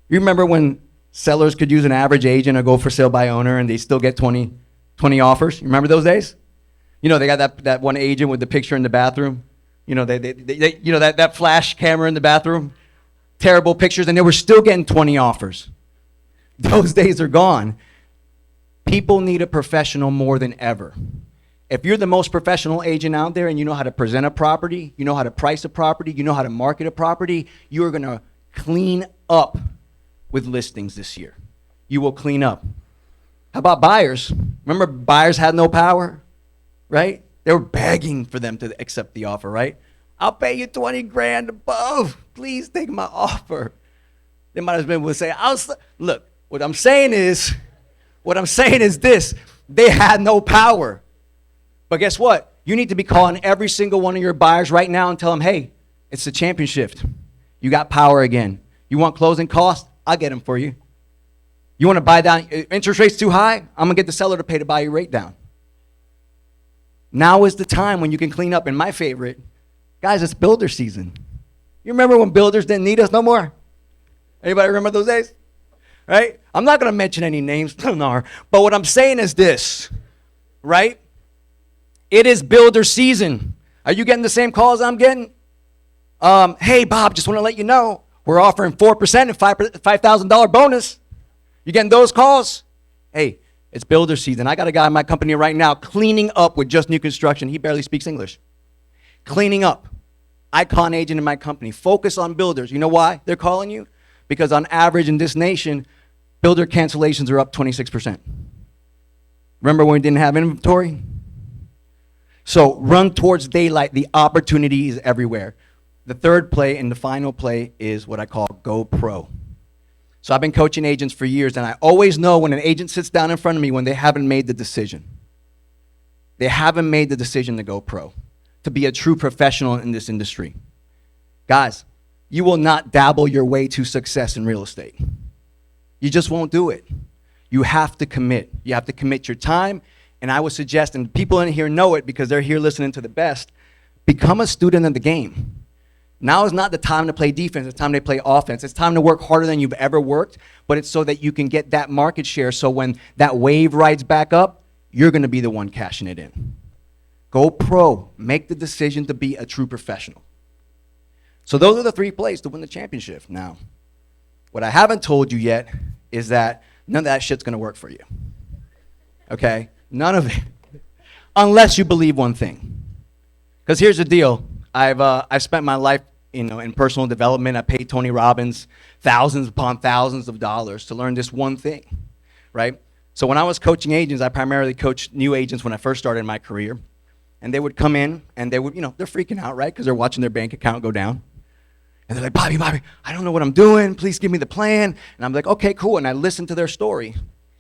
You remember when sellers could use an average agent or go for sale by owner and they still get 20 offers? You remember those days? You know, they got that one agent with the picture in the bathroom. You know, they you know, that flash camera in the bathroom. Terrible pictures, and they were still getting 20 offers. Those days are gone. People need a professional more than ever. If you're the most professional agent out there and you know how to present a property, you know how to price a property, you know how to market a property, you are going to clean up with listings this year. You will clean up. How about buyers? Remember, buyers had no power, right? They were begging for them to accept the offer, right? I'll pay you 20 grand above. Please take my offer. They might as well say, look, what I'm saying is this. They had no power. But guess what? You need to be calling every single one of your buyers right now and tell them, hey, it's the ChampionSHIFT. You got power again. You want closing costs? I'll get them for you. You want to buy down? Interest rates too high? I'm going to get the seller to pay to buy your rate down. Now is the time when you can clean up. And my favorite, guys, it's builder season. You remember when builders didn't need us no more? Anybody remember those days? Right? I'm not going to mention any names, but what I'm saying is this, right? It is builder season. Are you getting the same calls I'm getting? Hey, Bob, just want to let you know, we're offering 4% and $5,000 bonus. You getting those calls? Hey, it's builder season. I got a guy in my company right now cleaning up with just new construction. He barely speaks English. Cleaning up. Icon agent in my company. Focus on builders. You know why they're calling you? Because on average in this nation, builder cancellations are up 26%. Remember when we didn't have inventory? So run towards daylight. The opportunity is everywhere. The third play and the final play is what I call Go Pro. So I've been coaching agents for years, and I always know when an agent sits down in front of me when they haven't made the decision. They haven't made the decision to go pro, to be a true professional in this industry. Guys, you will not dabble your way to success in real estate. You just won't do it. You have to commit. You have to commit your time, and I would suggest, and people in here know it because they're here listening to the best, become a student of the game. Now is not the time to play defense. It's time to play offense. It's time to work harder than you've ever worked, but it's so that you can get that market share so when that wave rides back up, you're going to be the one cashing it in. Go pro. Make the decision to be a true professional. So those are the three plays to win the championship. Now, what I haven't told you yet is that none of that shit's going to work for you. Okay? None of it. Unless you believe one thing. Because here's the deal. I've spent my life, in personal development. I paid Tony Robbins thousands upon thousands of dollars to learn this one thing, right? So when I was coaching agents, I primarily coached new agents when I first started my career. And they would come in and they would, they're freaking out, right? Because they're watching their bank account go down. And they're like, Bobby, I don't know what I'm doing. Please give me the plan. And I'm like, okay, cool. And I listened to their story.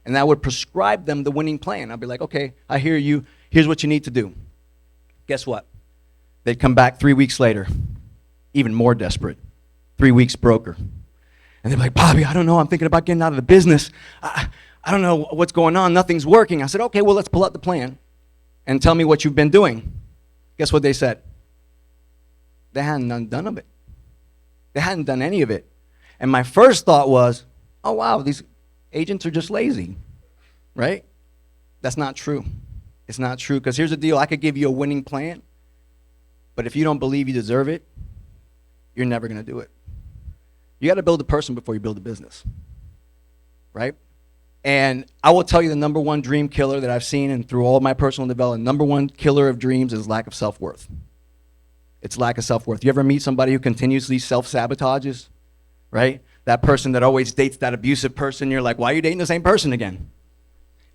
And I would prescribe them the winning plan. I'd be like, okay, I hear you. Here's what you need to do. Guess what? They'd come back 3 weeks later, even more desperate. 3 weeks broker. And they'd be like, Bobby, I don't know. I'm thinking about getting out of the business. I don't know what's going on. Nothing's working. I said, okay, well, let's pull out the plan and tell me what you've been doing. Guess what they said? They hadn't done none of it. They hadn't done any of it. And my first thought was, oh, wow, these agents are just lazy, right? That's not true. It's not true, because here's the deal. I could give you a winning plan, but if you don't believe you deserve it, you're never going to do it. You got to build a person before you build a business, right? And I will tell you the number one dream killer that I've seen, and through all of my personal development, number one killer of dreams is lack of self-worth. It's lack of self-worth. You ever meet somebody who continuously self-sabotages, right? That person that always dates that abusive person, you're like, why are you dating the same person again?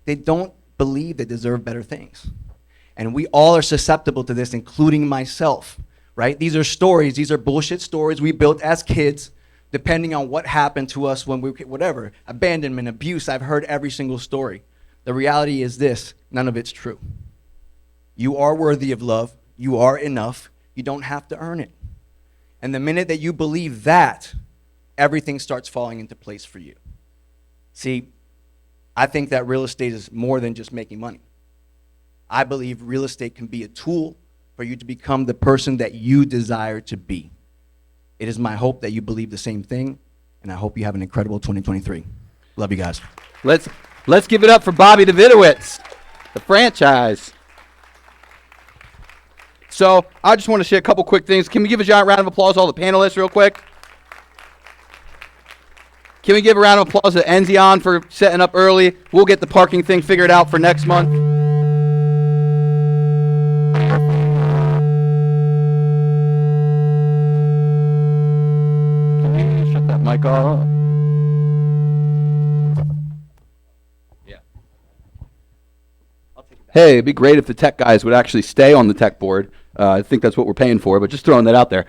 They don't believe they deserve better things. And we all are susceptible to this, including myself, right? These are stories. These are bullshit stories we built as kids, depending on what happened to us when we, whatever, abandonment, abuse. I've heard every single story. The reality is this: none of it's true. You are worthy of love. You are enough. You don't have to earn it. And the minute that you believe that, everything starts falling into place for you. See, I think that real estate is more than just making money. I believe real estate can be a tool for you to become the person that you desire to be. It is my hope that you believe the same thing, and I hope you have an incredible 2023. Love you guys. Let's give it up for Bobby Davidowitz, the franchise. So I just want to share a couple quick things. Can we give a giant round of applause to all the panelists real quick? Can we give a round of applause to Enzian for setting up early? We'll get the parking thing figured out for next month. Can you shut that mic off? Yeah. Hey, it'd be great if the tech guys would actually stay on the tech board. I think that's what we're paying for, but just throwing that out there.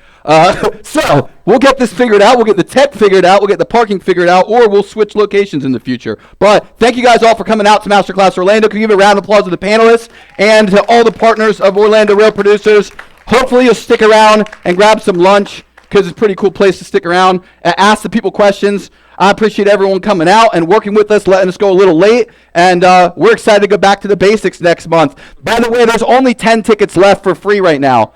So we'll get this figured out. We'll get the tech figured out. We'll get the parking figured out, or we'll switch locations in the future. But thank you guys all for coming out to Masterclass Orlando. Can you give a round of applause to the panelists and to all the partners of Orlando Rail Producers? Hopefully you'll stick around and grab some lunch, because it's a pretty cool place to stick around and ask the people questions. I appreciate everyone coming out and working with us, letting us go a little late, and we're excited to go back to the basics next month. By the way, there's only 10 tickets left for free right now.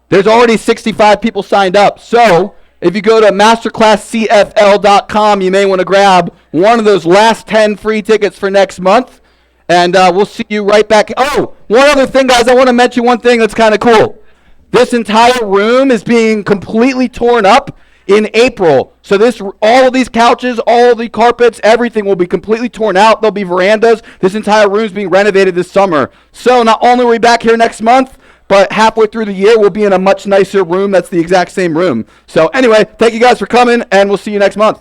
There's already 65 people signed up. So if you go to MasterclassCFL.com, you may want to grab one of those last 10 free tickets for next month, and we'll see you right back. Oh, one other thing, guys. I want to mention one thing that's kind of cool. This entire room is being completely torn up in April. So all of these couches, all the carpets, everything will be completely torn out. There'll be verandas. This entire room is being renovated this summer. So not only are we back here next month, but halfway through the year, we'll be in a much nicer room that's the exact same room. So anyway, thank you guys for coming, and we'll see you next month.